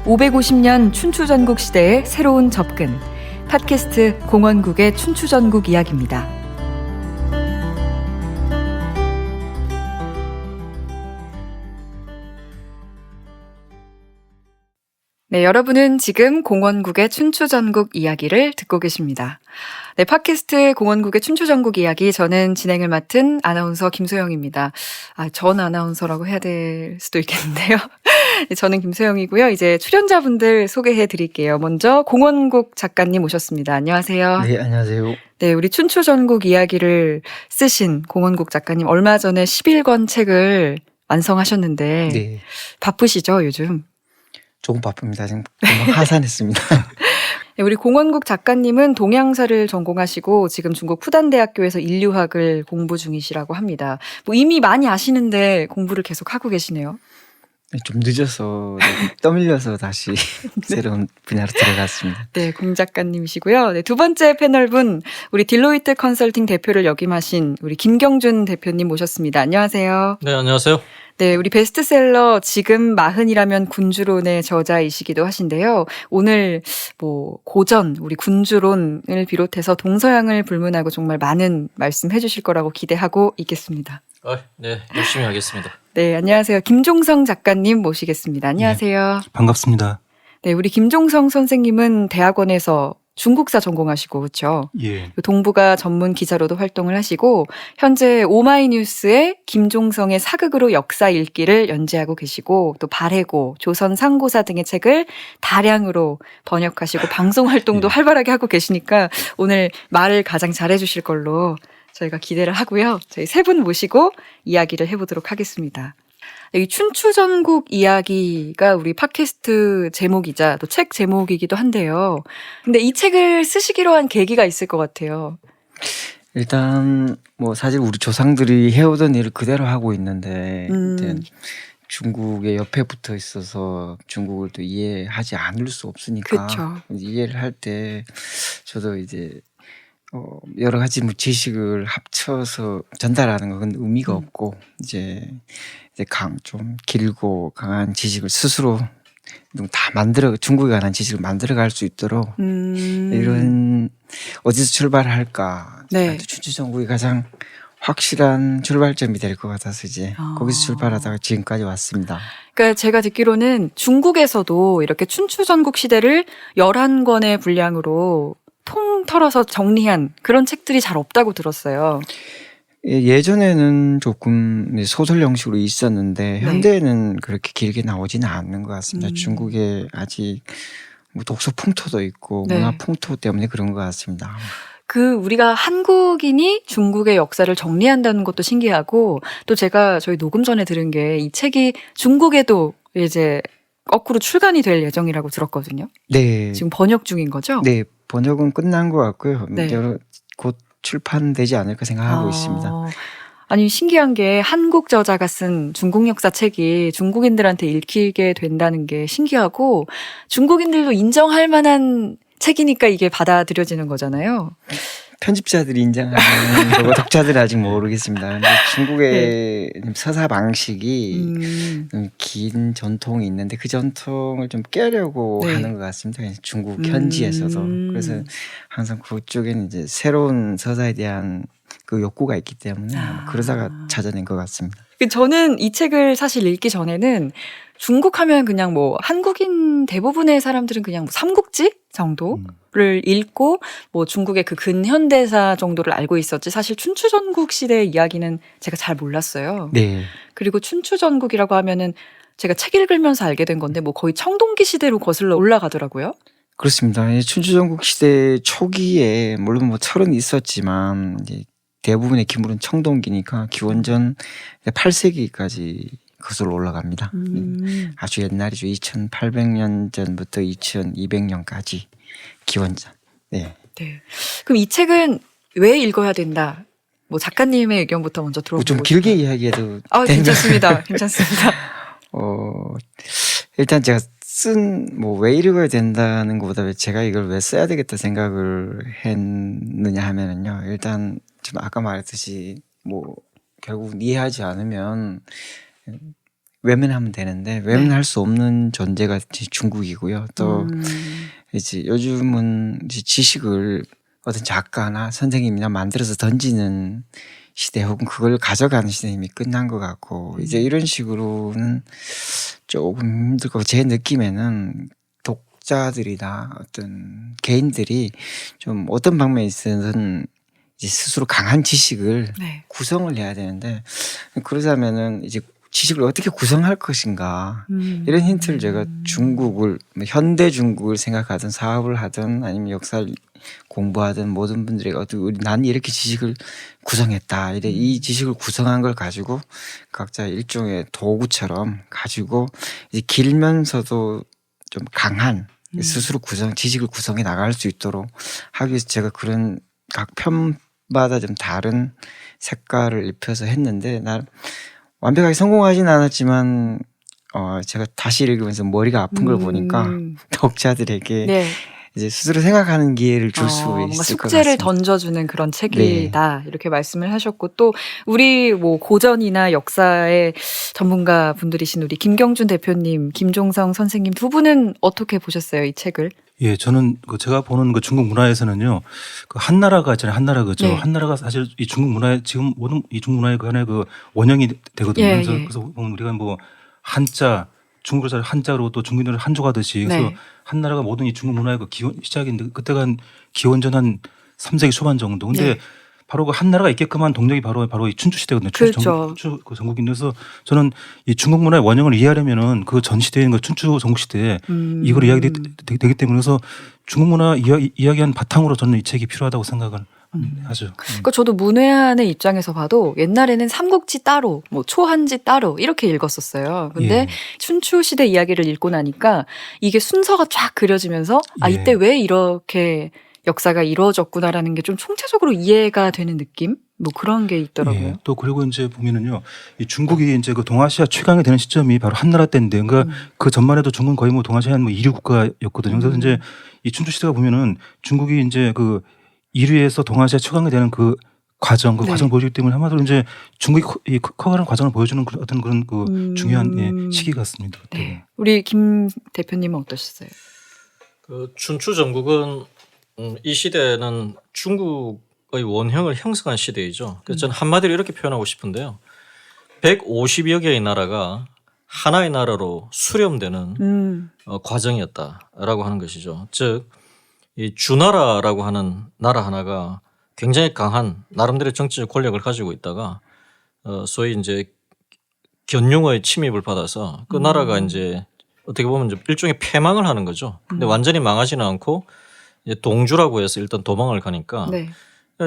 550년 춘추전국 시대의 새로운 접근. 팟캐스트 공원국의 춘추전국 이야기입니다. 네, 여러분은 지금 공원국의 춘추전국 이야기를 듣고 계십니다. 네, 팟캐스트 공원국의 춘추전국 이야기, 저는 진행을 맡은 아나운서 김소영입니다. 전 아나운서라고 해야 될 수도 있겠는데요. 네, 저는 김소영이고요. 이제 출연자분들 소개해 드릴게요. 먼저 공원국 작가님 오셨습니다. 안녕하세요. 네, 안녕하세요. 네, 우리 춘추전국 이야기를 쓰신 공원국 작가님, 얼마 전에 11권 책을 완성하셨는데 네, 바쁘시죠, 요즘? 조금 바쁩니다. 지금 금방 하산했습니다. 네, 우리 공원국 작가님은 동양사를 전공하시고 지금 중국 푸단대학교에서 인류학을 공부 중이시라고 합니다. 뭐 이미 많이 아시는데 공부를 계속 하고 계시네요. 좀 늦어서 떠밀려서 다시 새로운 분야로 들어갔습니다. 네, 공 작가님이시고요. 네, 두 번째 패널분, 우리 딜로이트 컨설팅 대표를 역임하신 우리 김경준 대표님 모셨습니다. 안녕하세요. 네, 안녕하세요. 네, 우리 베스트셀러 지금 마흔이라면 군주론의 저자이시기도 하신데요. 오늘 뭐 고전, 우리 군주론을 비롯해서 동서양을 불문하고 정말 많은 말씀해 주실 거라고 기대하고 있겠습니다. 네, 열심히 하겠습니다. 네, 안녕하세요. 김종성 작가님 모시겠습니다. 안녕하세요. 네, 반갑습니다. 네, 우리 김종성 선생님은 대학원에서 중국사 전공하시고, 그렇죠? 예. 동북아 전문 기자로도 활동을 하시고 현재 오마이뉴스의 김종성의 사극으로 역사 읽기를 연재하고 계시고, 또 발해고, 조선 상고사 등의 책을 다량으로 번역하시고 방송 활동도 활발하게 하고 계시니까 오늘 말을 가장 잘해 주실 걸로 저희가 기대를 하고요. 저희 세 분 모시고 이야기를 해보도록 하겠습니다. 이 춘추전국 이야기가 우리 팟캐스트 제목이자 또 책 제목이기도 한데요. 근데 이 책을 쓰시기로 한 계기가 있을 것 같아요. 일단 뭐 사실 우리 조상들이 해오던 일을 그대로 하고 있는데 이제 중국의 옆에 붙어 있어서 중국을 또 이해하지 않을 수 없으니까 그쵸. 이해를 할 때 저도 이제 여러 가지 뭐 지식을 합쳐서 전달하는 건 의미가 없고 이제 좀 길고 강한 지식을 스스로 다 중국에 관한 지식을 만들어갈 수 있도록 이런 어디서 출발할까? 네. 춘추전국이 가장 확실한 출발점이 될 것 같아서 이제 거기서 출발하다가 지금까지 왔습니다. 그러니까 제가 듣기로는 중국에서도 이렇게 춘추전국 시대를 11권의 분량으로 통틀어서 정리한 그런 책들이 잘 없다고 들었어요. 예전에는 조금 소설 형식으로 있었는데 현대에는 그렇게 길게 나오지는 않는 것 같습니다. 중국에 아직 뭐 독서 풍토도 있고 네. 문화 풍토 때문에 그런 것 같습니다. 우리가 한국인이 중국의 역사를 정리한다는 것도 신기하고, 또 제가 저희 녹음 전에 들은 게 이 책이 중국에도 이제 거꾸로 출간이 될 예정이라고 들었거든요. 네. 지금 번역 중인 거죠? 네, 번역은 끝난 것 같고요. 네. 곧 출판되지 않을까 생각하고 있습니다. 아니, 신기한 게 한국 저자가 쓴 중국 역사 책이 중국인들한테 읽히게 된다는 게 신기하고, 중국인들도 인정할 만한 책이니까 이게 받아들여지는 거잖아요. 편집자들이 인정하는 거고 독자들은 아직 모르겠습니다. 근데 중국의 서사 방식이 긴 전통이 있는데 그 전통을 좀 깨려고 하는 것 같습니다. 중국 현지에서도. 그래서 항상 그쪽에는 이제 새로운 서사에 대한 그 욕구가 있기 때문에 그러다가 찾아낸 것 같습니다. 저는 이 책을 사실 읽기 전에는 중국 하면 그냥 뭐 한국인 대부분의 사람들은 그냥 뭐 삼국지 정도를 읽고 뭐 중국의 그 근현대사 정도를 알고 있었지, 사실 춘추전국 시대의 이야기는 제가 잘 몰랐어요. 네. 그리고 춘추전국이라고 하면은 제가 책 읽으면서 알게 된 건데 뭐 거의 청동기 시대로 거슬러 올라가더라고요. 그렇습니다. 전국 시대 초기에 물론 뭐 철은 있었지만 이제 대부분의 기물은 청동기니까 기원전 8세기까지 거슬러 올라갑니다. 아주 옛날이죠. 2800년 전부터 2200년까지 기원전. 네. 네. 그럼 이 책은 왜 읽어야 된다? 뭐 작가님의 의견부터 먼저 들어보고 좀 길게 이야기해도 괜찮습니다. 괜찮습니다. 일단 제가 왜 읽어야 된다는 것보다 제가 이걸 왜 써야 되겠다 생각을 했느냐 하면은요. 일단 좀 아까 말했듯이 뭐 결국 이해하지 않으면 외면하면 되는데 외면할 수 없는 존재가 이제 중국이고요. 또 이제 요즘은 이제 지식을 어떤 작가나 선생님이나 만들어서 던지는 시대 혹은 그걸 가져가는 시대 이미 끝난 것 같고 이제 이런 식으로는 조금 힘들고 제 느낌에는 독자들이나 어떤 개인들이 좀 어떤 방면에 있어서는 이제 스스로 강한 지식을 네. 구성을 해야 되는데 그러자면은 이제 지식을 어떻게 구성할 것인가 이런 힌트를 제가 중국을 현대 중국을 생각하든 사업을 하든 아니면 역사를 공부하든 모든 분들에게 난 이렇게 지식을 구성했다 이래 이 지식을 구성한 걸 가지고 각자 일종의 도구처럼 가지고 이제 길면서도 좀 강한 스스로 지식을 구성해 나갈 수 있도록 하기 위해서 제가 그런 각 편마다 좀 다른 색깔을 입혀서 했는데 난 완벽하게 성공하진 않았지만 제가 다시 읽으면서 머리가 아픈 걸 보니까 독자들에게 네. 이제 스스로 생각하는 기회를 줄 수 뭔가 있을 것 숙제를 같습니다. 던져주는 그런 책이다 이렇게 말씀을 하셨고 또 우리 뭐 고전이나 역사의 전문가 분들이신 우리 김경준 대표님, 김종성 선생님 두 분은 어떻게 보셨어요 이 책을? 예, 저는 제가 보는 그 중국 문화에서는요, 그 한나라가 있잖아요. 한나라 그죠. 네. 한나라가 사실 이 중국 문화에 지금 모든 이 중국 문화의 그 하나의 그 원형이 되거든요. 예, 그래서, 예. 그래서 보면 우리가 뭐 한자, 중국에서 한자로 또 중국인을 한족하듯이 그래서 네. 한나라가 모든 이 중국 문화의 그 시작인데 그때가 한 기원전 한 3세기 초반 정도. 근데 네. 바로 그 한나라가 있게끔 한 동력이 바로 이 춘추 시대거든요. 그렇죠. 춘추 그 전국인데 그래서 저는 이 중국 문화의 원형을 이해하려면은 그 전 시대인 그 춘추 전국 시대에 이걸 이야기되기 때문에 그래서 중국 문화 이야기한 바탕으로 저는 이 책이 필요하다고 생각을 하죠. 그러니까 저도 문외한의 입장에서 봐도 옛날에는 삼국지 따로, 뭐 초한지 따로 이렇게 읽었었어요. 근데 예. 춘추 시대 이야기를 읽고 나니까 이게 순서가 쫙 그려지면서 아 예. 이때 왜 이렇게 역사가 이루어졌구나라는 게 좀 총체적으로 이해가 되는 느낌? 뭐 그런 게 있더라고요. 예. 또 그리고 이제 보면은요, 이 중국이 이제 그 동아시아 최강이 되는 시점이 바로 한나라 때인데, 그러니까 그 전만 해도 중국은 거의 뭐 동아시아 뭐 2류 국가였거든요. 그래서 이제 이 춘추 시대가 보면은 중국이 이제 그 1위에서 동아시아 최강이 되는 그 과정, 그 네. 과정을 보여주기 때문에 한마디로 이제 중국이 커가는 과정을 보여주는 어떤 그런 그 중요한 시기 같습니다. 네. 우리 김 대표님은 어떠셨어요? 그 춘추 전국은 이 시대는 중국의 원형을 형성한 시대이죠. 그래서 저는 한마디로 이렇게 표현하고 싶은데요. 150여 개의 나라가 하나의 나라로 수렴되는 과정이었다라고 하는 것이죠. 즉, 이 주나라라고 하는 나라 하나가 굉장히 강한 나름대로 정치적 권력을 가지고 있다가 소위 이제 견융의 침입을 받아서 그 나라가 이제 어떻게 보면 좀 일종의 패망을 하는 거죠. 근데 완전히 망하지는 않고 이제 동주라고 해서 일단 도망을 가니까 네.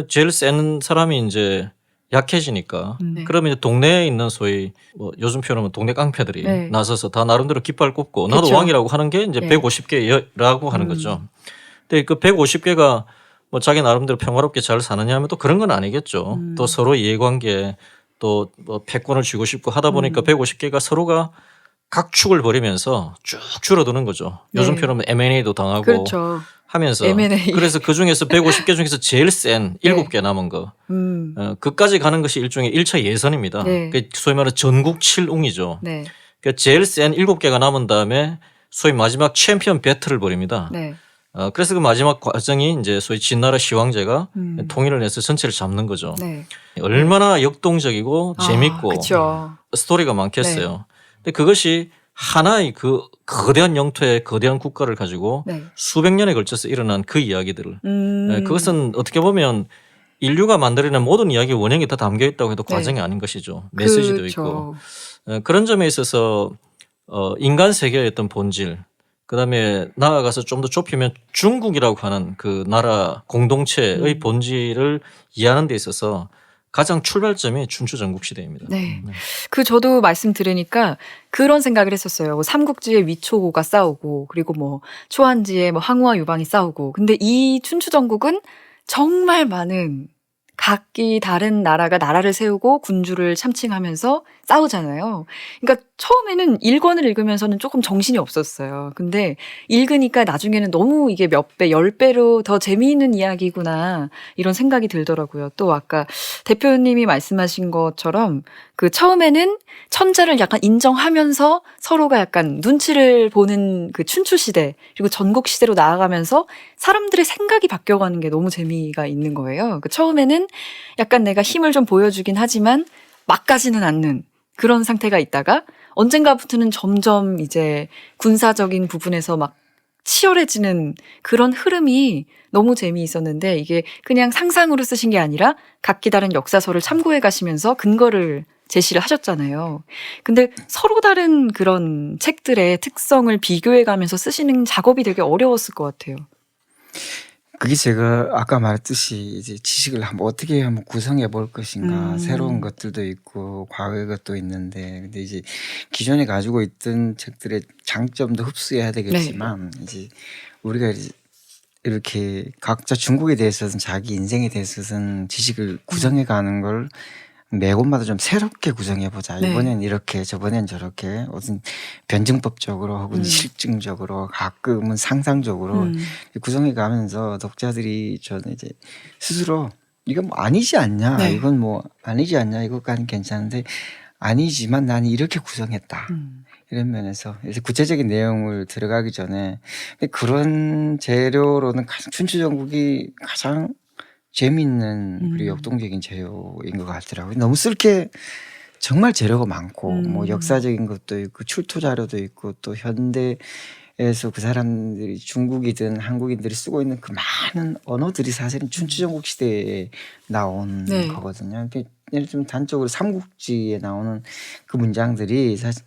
제일 센 사람이 이제 약해지니까 네. 그러면 이제 동네에 있는 소위 뭐 요즘 표현하면 동네 깡패들이 네. 나서서 다 나름대로 깃발 꼽고 나도 그쵸. 왕이라고 하는 게 이제 네. 150개라고 하는 거죠. 근데 그 150개가 뭐 자기 나름대로 평화롭게 잘 사느냐 하면 또 그런 건 아니겠죠. 또 서로 이해관계 또 뭐 패권을 쥐고 싶고 하다 보니까 150개가 서로가 각축을 벌이면서 쭉 줄어드는 거죠. 요즘 네. 표현하면 M&A도 당하고 그렇죠. 하면서 M&A. 그래서 그 중에서 150개 중에서 제일 센 네. 7개 남은 거 그까지 가는 것이 일종의 1차 예선입니다. 네. 그 소위 말하는 전국 칠웅이죠. 네. 그 제일 센 7개가 남은 다음에 소위 마지막 챔피언 배틀을 벌입니다. 네. 그래서 그 마지막 과정이 이제 소위 진나라 시황제가 통일을 해서 전체를 잡는 거죠. 네. 얼마나 역동적이고 재밌고 그렇죠. 스토리가 많겠어요. 근데 그것이 하나의 그 거대한 영토의 거대한 국가를 가지고 네. 수백 년에 걸쳐서 일어난 그 이야기들을 그것은 어떻게 보면 인류가 만들어낸 모든 이야기의 원형이 다 담겨 있다고 해도 네. 과정이 아닌 것이죠. 메시지도 그렇죠. 있고 그런 점에 있어서 인간 세계의 어떤 본질 그다음에 나아가서 좀 더 좁히면 중국이라고 하는 그 나라 공동체의 본질을 이해하는 데 있어서 가장 출발점이 춘추 전국 시대입니다. 네. 그 저도 말씀 들으니까 그런 생각을 했었어요. 뭐 삼국지에 위초고가 싸우고 그리고 뭐 초한지에 뭐 항우와 유방이 싸우고 근데 이 춘추 전국은 정말 많은 각기 다른 나라가 나라를 세우고 군주를 참칭하면서 싸우잖아요. 그러니까 처음에는 1권을 읽으면서는 조금 정신이 없었어요. 근데 읽으니까 나중에는 너무 이게 몇 배, 10배로 더 재미있는 이야기구나 이런 생각이 들더라고요. 또 아까 대표님이 말씀하신 것처럼 그 처음에는 천자를 약간 인정하면서 서로가 약간 눈치를 보는 그 춘추시대 그리고 전국시대로 나아가면서 사람들의 생각이 바뀌어가는 게 너무 재미가 있는 거예요. 그 처음에는 약간 내가 힘을 좀 보여주긴 하지만 막 가지는 않는 그런 상태가 있다가 언젠가부터는 점점 이제 군사적인 부분에서 막 치열해지는 그런 흐름이 너무 재미있었는데 이게 그냥 상상으로 쓰신 게 아니라 각기 다른 역사서를 참고해 가시면서 근거를 제시를 하셨잖아요. 근데 서로 다른 그런 책들의 특성을 비교해 가면서 쓰시는 작업이 되게 어려웠을 것 같아요. 그게 제가 아까 말했듯이 이제 지식을 어떻게 한번 구성해 볼 것인가. 새로운 것들도 있고 과거의 것도 있는데 근데 이제 기존에 가지고 있던 책들의 장점도 흡수해야 되겠지만 이제 우리가 이제 이렇게 각자 중국에 대해서는 자기 인생에 대해서는 지식을 구성해 가는 걸 매 곳마다 좀 새롭게 구성해 보자. 네. 이번엔 이렇게 저번엔 저렇게 무슨 변증법적으로 혹은 실증적으로 가끔은 상상적으로 구성해 가면서 독자들이 저는 이제 스스로 이건 뭐 아니지 않냐. 네. 이건 뭐 아니지 않냐. 이것까지는 괜찮은데 아니지만 나는 이렇게 구성했다. 이런 면에서 이제 구체적인 내용을 들어가기 전에 그런 재료로는 가장 춘추전국이 가장 재미있는 그리고 역동적인 재료인 것 같더라고요. 너무 쓸 게 정말 재료가 많고 뭐 역사적인 것도 있고 출토 자료도 있고 또 현대에서 그 사람들이 중국이든 한국인들이 쓰고 있는 그 많은 언어들이 사실은 춘추전국 시대에 나온 네. 거거든요. 그러니까 예를 들면 단적으로 삼국지에 나오는 그 문장들이 사실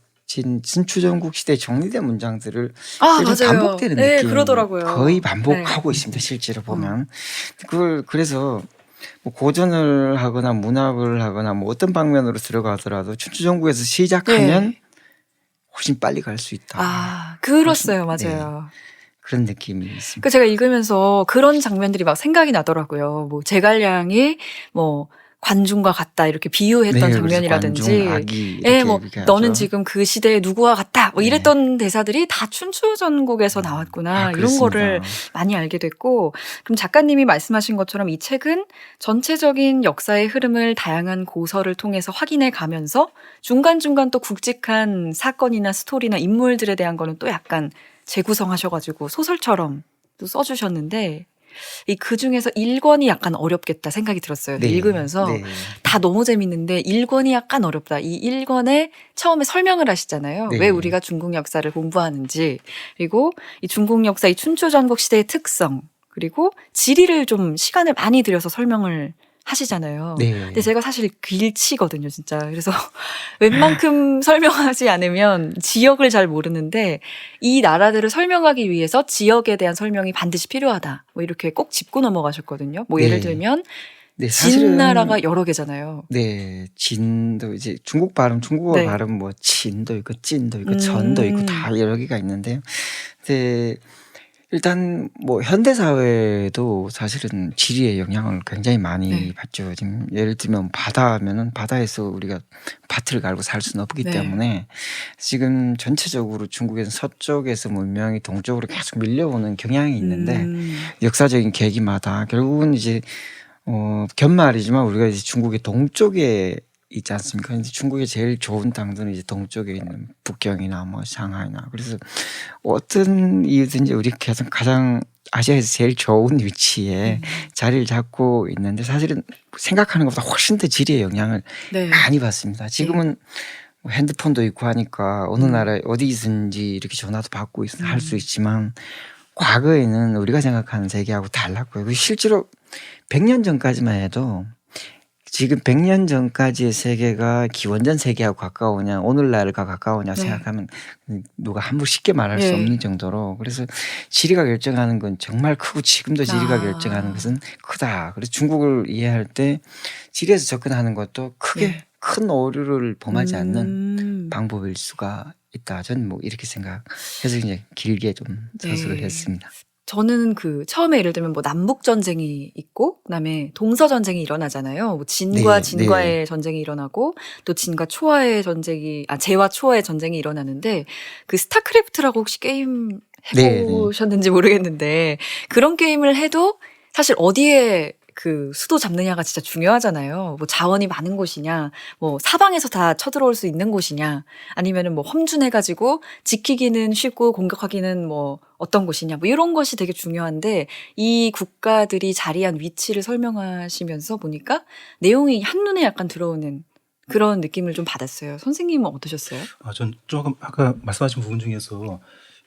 춘추전국 시대에 정리된 문장들을 아, 요즘 맞아요. 반복되는 네, 느낌 그러더라고요. 거의 반복하고 있습니다. 실제로 보면 그걸 그래서 뭐 고전을 하거나 문학을 하거나 뭐 어떤 방면으로 들어가더라도 춘추전국에서 시작하면 훨씬 빨리 갈 수 있다. 아, 그렇어요. 훨씬, 맞아요. 그런 느낌이 있습니다. 그 제가 읽으면서 그런 장면들이 막 생각이 나더라고요. 뭐 제갈량이 뭐 관중과 같다 이렇게 비유했던 그래서 장면이라든지, 관중, 악이 이렇게 예, 뭐 얘기하죠. 너는 지금 그 시대의 누구와 같다, 뭐 이랬던 대사들이 다 춘추전국에서 나왔구나 이런 거를 그렇습니다. 많이 알게 됐고, 그럼 작가님이 말씀하신 것처럼 이 책은 전체적인 역사의 흐름을 다양한 고서를 통해서 확인해 가면서 중간중간 또 굵직한 사건이나 스토리나 인물들에 대한 거는 또 약간 재구성하셔가지고 소설처럼 또 써주셨는데 이 그 중에서 1권이 약간 어렵겠다 생각이 들었어요. 네. 읽으면서 네. 다 너무 재밌는데 1권이 약간 어렵다. 이 1권에 처음에 설명을 하시잖아요. 네. 왜 우리가 중국 역사를 공부하는지, 그리고 이 중국 역사 이 춘추전국 시대의 특성, 그리고 지리를 좀 시간을 많이 들여서 설명을 하시잖아요. 네. 근데 제가 사실 길치거든요, 진짜. 그래서 웬만큼 설명하지 않으면 지역을 잘 모르는데 이 나라들을 설명하기 위해서 지역에 대한 설명이 반드시 필요하다. 뭐 이렇게 꼭 짚고 넘어가셨거든요. 뭐 예를 네. 들면 네, 사실은 진나라가 여러 개잖아요. 네, 진도 이제 중국 발음, 중국어 네. 발음 뭐 진도 있고 찐도 있고 전도 있고 다 여러 개가 있는데요. 근데 일단 뭐 현대 사회도 사실은 지리의 영향을 굉장히 많이 네. 받죠. 지금 예를 들면 바다면은 바다에서 우리가 밭을 갈고 살 수는 없기 네. 때문에 지금 전체적으로 중국에서 서쪽에서 문명이 동쪽으로 계속 밀려오는 경향이 있는데 역사적인 계기마다 결국은 이제 견말이지만 우리가 이제 중국의 동쪽에 있지 않습니까? 이제 중국의 제일 좋은 땅들은 이제 동쪽에 있는 북경이나 뭐 상하이나 그래서 어떤 이유든지 우리 가장 아시아에서 제일 좋은 위치에 자리를 잡고 있는데 사실은 생각하는 것보다 훨씬 더 지리의 영향을 네. 많이 받습니다. 지금은 뭐 핸드폰도 있고 하니까 어느 나라에 어디든지 이렇게 전화도 받고 할 수 있지만 과거에는 우리가 생각하는 세계하고 달랐고요. 실제로 100년 전까지만 해도 지금 100년 전까지의 세계가 기원전 세계하고 가까우냐 오늘날과 가까우냐 네. 생각하면 누가 함부로 쉽게 말할 수 네. 없는 정도로 그래서 지리가 결정하는 건 정말 크고 지금도 지리가 아. 결정하는 것은 크다. 그래서 중국을 이해할 때 지리에서 접근하는 것도 크게 네. 큰 오류를 범하지 않는 방법일 수가 있다. 저는 뭐 이렇게 생각해서 이제 길게 좀 서술을 네. 했습니다. 저는 그 처음에 예를 들면 뭐 남북 전쟁이 있고 그다음에 동서 전쟁이 일어나잖아요. 뭐 진과 네, 진과의 네. 전쟁이 일어나고 또 진과 초와의 전쟁이 재와 초와의 전쟁이 일어나는데 그 스타크래프트라고 혹시 게임 네, 해보셨는지 모르겠는데 그런 게임을 해도 사실 어디에 그 수도 잡느냐가 진짜 중요하잖아요. 뭐 자원이 많은 곳이냐, 뭐 사방에서 다 쳐들어올 수 있는 곳이냐, 아니면은 뭐 험준해가지고 지키기는 쉽고 공격하기는 뭐 어떤 곳이냐, 뭐 이런 것이 되게 중요한데 이 국가들이 자리한 위치를 설명하시면서 보니까 내용이 한눈에 약간 들어오는 그런 느낌을 좀 받았어요. 선생님은 어떠셨어요? 전 조금 아까 말씀하신 부분 중에서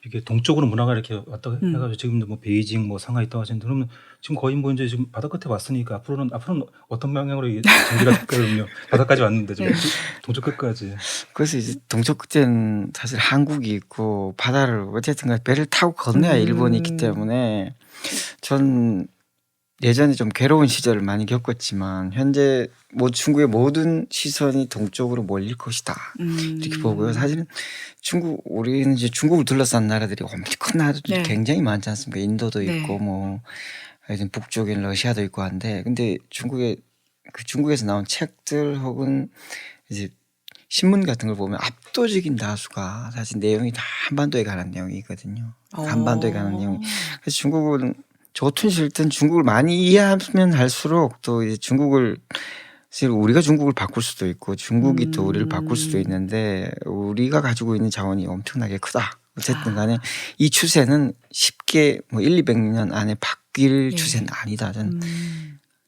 이게 동쪽으로 문화가 이렇게 왔다 해가지고 지금도 뭐 베이징, 뭐 상하이 있다고 하시는데 그러면 지금 거의 뭐 이제 지금 바다 끝에 왔으니까 앞으로는 어떤 방향으로 이 전기가 될까요? 바다까지 왔는데 지금 네. 동쪽 끝까지. 그래서 이제 동쪽 끝에는 사실 한국이 있고 바다를 어쨌든 간에 배를 타고 건너야 일본이 있기 때문에 전 예전에 좀 괴로운 시절을 많이 겪었지만 현재 뭐 중국의 모든 시선이 동쪽으로 몰릴 것이다 이렇게 보고요. 사실은 우리는 이제 중국을 둘러싼 나라들이 엄청 큰 나라들이 네. 굉장히 많지 않습니까? 인도도 네. 있고 뭐 하여튼 북쪽엔 러시아도 있고 한데 근데 중국에서 나온 책들 혹은 이제 신문 같은 걸 보면 압도적인 다수가 사실 내용이 다 한반도에 관한 내용이거든요. 한반도에 관한 내용이. 그래서 중국은 좋든 싫든 중국을 많이 이해하면 할수록 또 이제 사실 우리가 중국을 바꿀 수도 있고 중국이 또 우리를 바꿀 수도 있는데 우리가 가지고 있는 자원이 엄청나게 크다. 어쨌든 간에 이 추세는 쉽게 뭐 200년 안에 바뀔 예. 추세는 아니다. 저는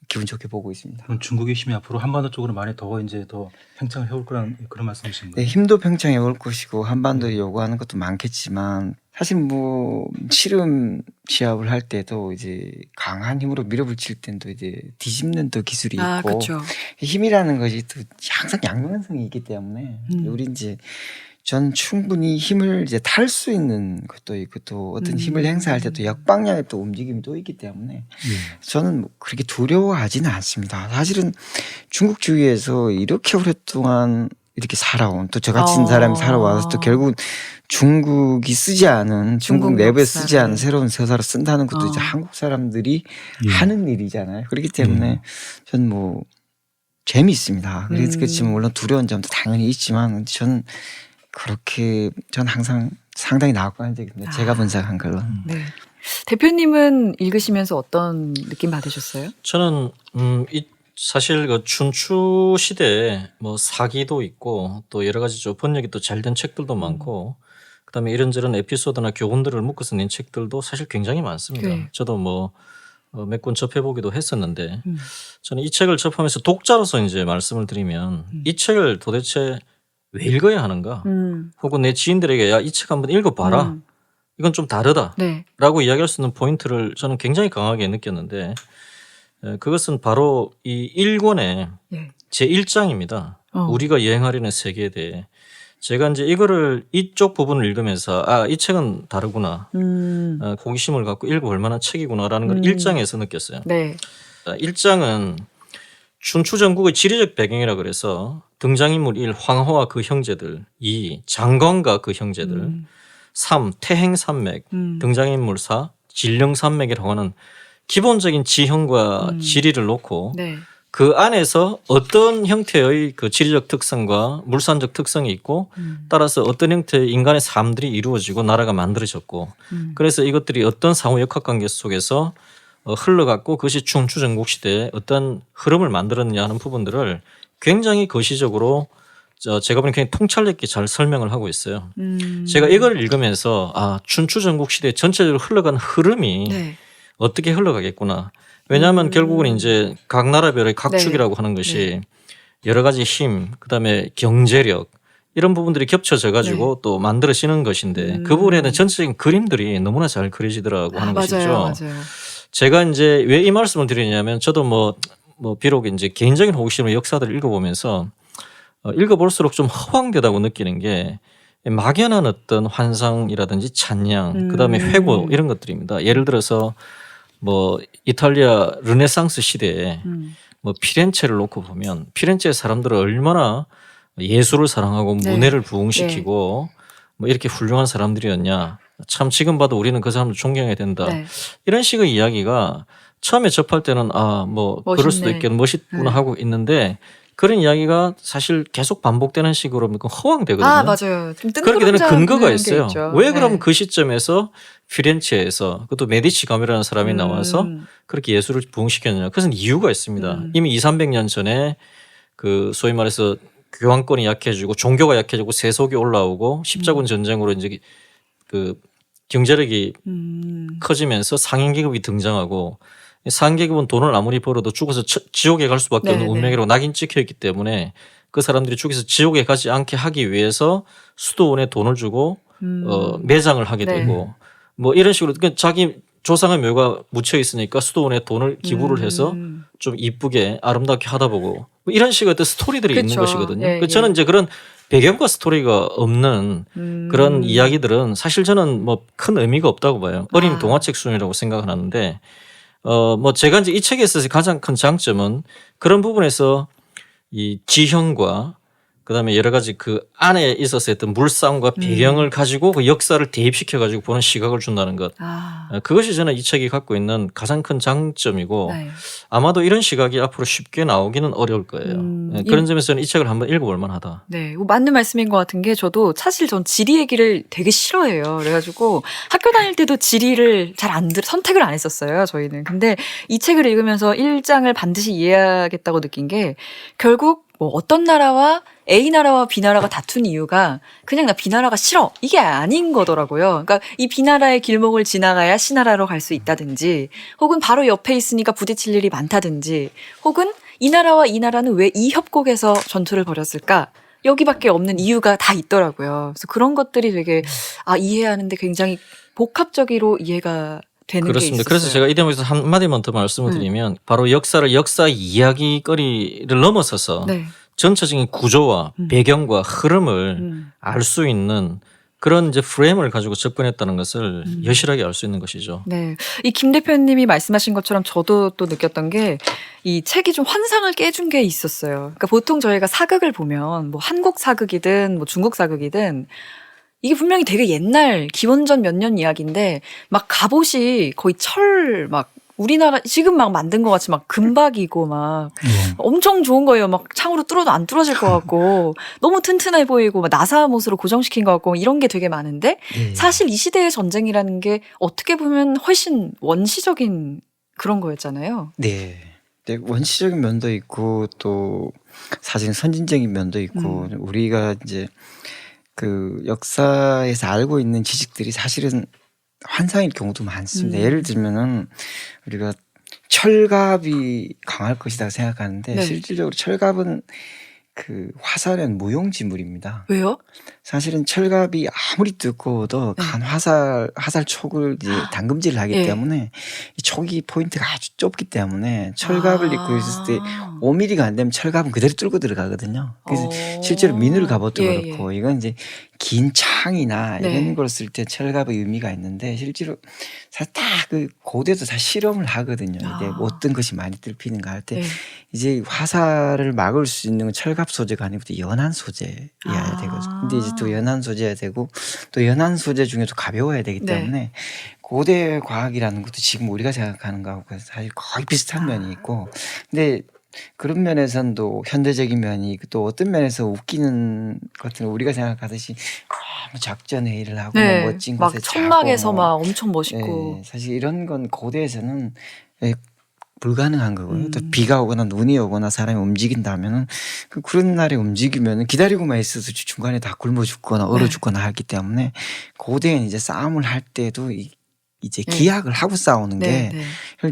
기분 좋게 보고 있습니다. 그럼 중국의 힘이 앞으로 한반도 쪽으로 많이 더 이제 더 팽창을 해올 거라는 그런 말씀이신 네, 거예요? 힘도 팽창해 올 것이고 한반도에 요구하는 것도 많겠지만 사실 뭐 씨름 시합을 할 때도 이제 강한 힘으로 밀어붙일 때도 이제 뒤집는 또 기술이 있고 그렇죠. 힘이라는 것이 또 항상 양면성이 있기 때문에 우리 이제 전 충분히 힘을 이제 탈 수 있는 것도 있고 또 어떤 힘을 행사할 때 또 역방향의 또 움직임이 또 있기 때문에 저는 뭐 그렇게 두려워하지는 않습니다. 사실은 중국 주위에서 이렇게 오랫동안 이렇게 살아온 또 저 같은 사람이 살아와서 또 결국은 중국이 쓰지 않은 중국 내부에 쓰지 않은 새로운 서사를 쓴다는 것도 이제 한국 사람들이 하는 일이잖아요. 그렇기 때문에 저는 뭐 재미있습니다. 그렇지만 물론 두려운 점도 당연히 있지만 저는 전 항상 상당히 나았고 적이 있습니다. 제가 분석한 걸로. 네. 대표님은 읽으시면서 어떤 느낌 받으셨어요? 저는 사실 그 춘추 시대에 뭐 사기도 있고 또 여러 가지 좀 번역이 또 잘 된 책들도 많고 그다음에 이런저런 에피소드나 교훈들을 묶어서 낸 책들도 사실 굉장히 많습니다. 네. 저도 뭐 몇 권 접해보기도 했었는데 저는 이 책을 접하면서 독자로서 이제 말씀을 드리면 이 책을 도대체 왜 읽어야 하는가? 혹은 내 지인들에게 야, 이 책 한번 읽어봐라. 이건 좀 다르다. 네. 라고 이야기할 수 있는 포인트를 저는 굉장히 강하게 느꼈는데 그것은 바로 이 1권의 네. 제1장입니다. 우리가 여행하려는 세계에 대해 제가 이제 이쪽 부분을 읽으면서 이 책은 다르구나. 호기심을 갖고 읽어볼 만한 책이구나라는 걸 1장에서 느꼈어요. 네. 1장은 춘추 전국의 지리적 배경이라 그래서 등장인물 1 황허와 그 형제들, 2 장건과 그 형제들, 3 태행산맥, 등장인물 4 진령산맥이라고 하는 기본적인 지형과 지리를 놓고 네. 그 안에서 어떤 형태의 그 지리적 특성과 물산적 특성이 있고 따라서 어떤 형태의 인간의 삶들이 이루어지고 나라가 만들어졌고 그래서 이것들이 어떤 상호 역학관계 속에서 흘러갔고 그것이 춘추 전국 시대에 어떤 흐름을 만들었느냐 하는 부분들을 굉장히 거시적으로 제가 보기엔 굉장히 통찰력 있게 잘 설명을 하고 있어요. 제가 이걸 읽으면서 춘추 전국 시대 전체적으로 흘러간 흐름이 네. 어떻게 흘러가겠구나. 왜냐하면 결국은 이제 각 나라별의 각축이라고 하는 것이 여러 가지 힘, 그다음에 경제력 이런 부분들이 겹쳐져 가지고 또 만들어지는 것인데 그 부분에 대한 전체적인 그림들이 너무나 잘 그려지더라고 하는 것이죠. 맞아요. 제가 이제 왜 이 말씀을 드리냐면 저도 뭐 비록 이제 개인적인 호기심으로 역사들을 읽어보면서 읽어볼수록 좀 허황되다고 느끼는 게 막연한 어떤 환상이라든지 찬양, 그다음에 회고 이런 것들입니다. 예를 들어서 뭐 이탈리아 르네상스 시대에 뭐 피렌체를 놓고 보면 피렌체 사람들은 얼마나 예술을 사랑하고 문해를 부흥시키고 뭐 이렇게 훌륭한 사람들이었냐. 참 지금 봐도 우리는 그 사람을 존경해야 된다. 네. 이런 식의 이야기가 처음에 접할 때는 뭐 그럴 수도 멋있네. 있겠네 멋있구나 네. 하고 있는데 그런 이야기가 사실 계속 반복되는 식으로 하면 허황되거든요. 아 맞아요. 좀 그렇게 되는 뜬구름잡는 근거가 게 있어요. 있죠. 왜 그럼 네. 그 시점에서 피렌체에서 그것도 메디치 가메라는 사람이 나와서 그렇게 예술을 부흥시켰느냐. 그것은 이유가 있습니다. 이미 200~300년 전에 그 소위 말해서 교황권이 약해지고 종교가 약해지고 세속이 올라오고 십자군 전쟁으로 이제 그 경제력이 커지면서 상인계급이 등장하고 상계급은 돈을 아무리 벌어도 죽어서 지옥에 갈 수밖에 없는 네, 운명이라고 낙인 찍혀 있기 때문에 그 사람들이 죽어서 지옥에 가지 않게 하기 위해서 수도원에 돈을 주고 매장을 하게 네. 되고 뭐 이런 식으로 그러니까 자기 조상의 묘가 묻혀 있으니까 수도원에 돈을 기부를 해서 좀 이쁘게 아름답게 하다 보고 뭐 이런 식의 어떤 스토리들이 있는 그쵸. 것이거든요. 예, 그래서 저는 이제 그런 배경과 스토리가 없는 그런 이야기들은 사실 저는 뭐 큰 의미가 없다고 봐요. 어린이 아. 동화책 수준이라고 생각을 하는데 뭐 제가 이제 이 책에 있어서 가장 큰 장점은 그런 부분에서 이 지형과 그다음에 여러 가지 그 안에 있어서 했던 물싸움과 배경을 가지고 그 역사를 대입시켜 가지고 보는 시각을 준다는 것. 아. 그것이 저는 이 책이 갖고 있는 가장 큰 장점이고 네. 아마도 이런 시각이 앞으로 쉽게 나오기는 어려울 거예요. 그런 점에서는 이 책을 한번 읽어볼 만하다. 네, 맞는 말씀인 것 같은 게 저도 사실 전 지리 얘기를 되게 싫어해요. 그래가지고 학교 다닐 때도 지리를 선택을 안 했었어요. 저희는. 근데 이 책을 읽으면서 1장을 반드시 이해하겠다고 느낀 게 결국 뭐 어떤 나라와 A 나라와 B 나라가 다툰 이유가 그냥 나 B 나라가 싫어 이게 아닌 거더라고요. 그러니까 이 B 나라의 길목을 지나가야 C 나라로 갈 수 있다든지, 혹은 바로 옆에 있으니까 부딪힐 일이 많다든지, 혹은 이 나라와 이 나라는 왜 이 협곡에서 전투를 벌였을까? 여기밖에 없는 이유가 다 있더라고요. 그래서 그런 것들이 되게 이해하는데 굉장히 복합적으로 이해가 되는 게 그렇습니다. 있었어요. 그래서 제가 이 대목에서 한마디만 더 말씀을 드리면 바로 역사 이야기거리를 넘어서서 네. 전체적인 구조와 배경과 흐름을 알 수 있는 그런 이제 프레임을 가지고 접근했다는 것을 여실하게 알 수 있는 것이죠. 네. 이 김 대표님이 말씀하신 것처럼 저도 또 느꼈던 게 이 책이 좀 환상을 깨준 게 있었어요. 그러니까 보통 저희가 사극을 보면 뭐 한국 사극이든 뭐 중국 사극이든 이게 분명히 되게 옛날 기원전 몇 년 이야기인데 막 갑옷이 거의 막 우리나라 지금 막 만든 것 같이 막 금박이고 막 엄청 좋은 거예요. 막 창으로 뚫어도 안 뚫어질 것 같고 너무 튼튼해 보이고 막 나사못으로 고정시킨 것 같고 이런 게 되게 많은데 사실 이 시대의 전쟁이라는 게 어떻게 보면 훨씬 원시적인 그런 거였잖아요. 네. 네, 원시적인 면도 있고 또 사실 선진적인 면도 있고 우리가 이제 그 역사에서 알고 있는 지식들이 사실은 환상일 경우도 많습니다. 예를 들면은 우리가 철갑이 강할 것이다 생각하는데 네. 실질적으로 철갑은 그 화살은 무용지물입니다. 왜요? 사실은 철갑이 아무리 두꺼워도 간 화살 촉을 이제 담금질을 하기 예. 때문에 이 촉이 포인트가 아주 좁기 때문에 철갑을 입고 있을 때 5mm가 안 되면 철갑은 그대로 뚫고 들어가거든요. 그래서 실제로 미늘 갑옷도 예, 그렇고 이건 이제 긴 창이나 네. 이런 걸 쓸 때 철갑의 의미가 있는데 실제로 사실 다 그 고대도 다 실험을 하거든요. 이게 어떤 것이 많이 뚫히는가 할 때 네. 이제 화살을 막을 수 있는 건 철갑 소재가 아니고 또 연한 소재여야 되거든요. 근데 이제 또 연한 소재여야 되고 또 연한 소재 중에도 가벼워야 되기 때문에 고대 과학이라는 것도 지금 우리가 생각하는 거하고 사실 거의 비슷한 면이 있고, 근데 그런 면에서는 또 현대적인 면이 있고 또 어떤 면에서 웃기는 것들은 우리가 생각하듯이 뭐 작전 회의를 하고 네. 뭐 멋진 막 곳에 천막에서 자고 막 엄청 멋있고. 사실 이런 건 고대에서는 불가능한 거고요. 또 비가 오거나 눈이 오거나 사람이 움직인다면은 그런 날에 움직이면은 기다리고만 있어도 중간에 다 굶어 죽거나 얼어 죽거나 하기 때문에 고대엔 이제 싸움을 할 때도 이제 기약을 하고 싸우는 게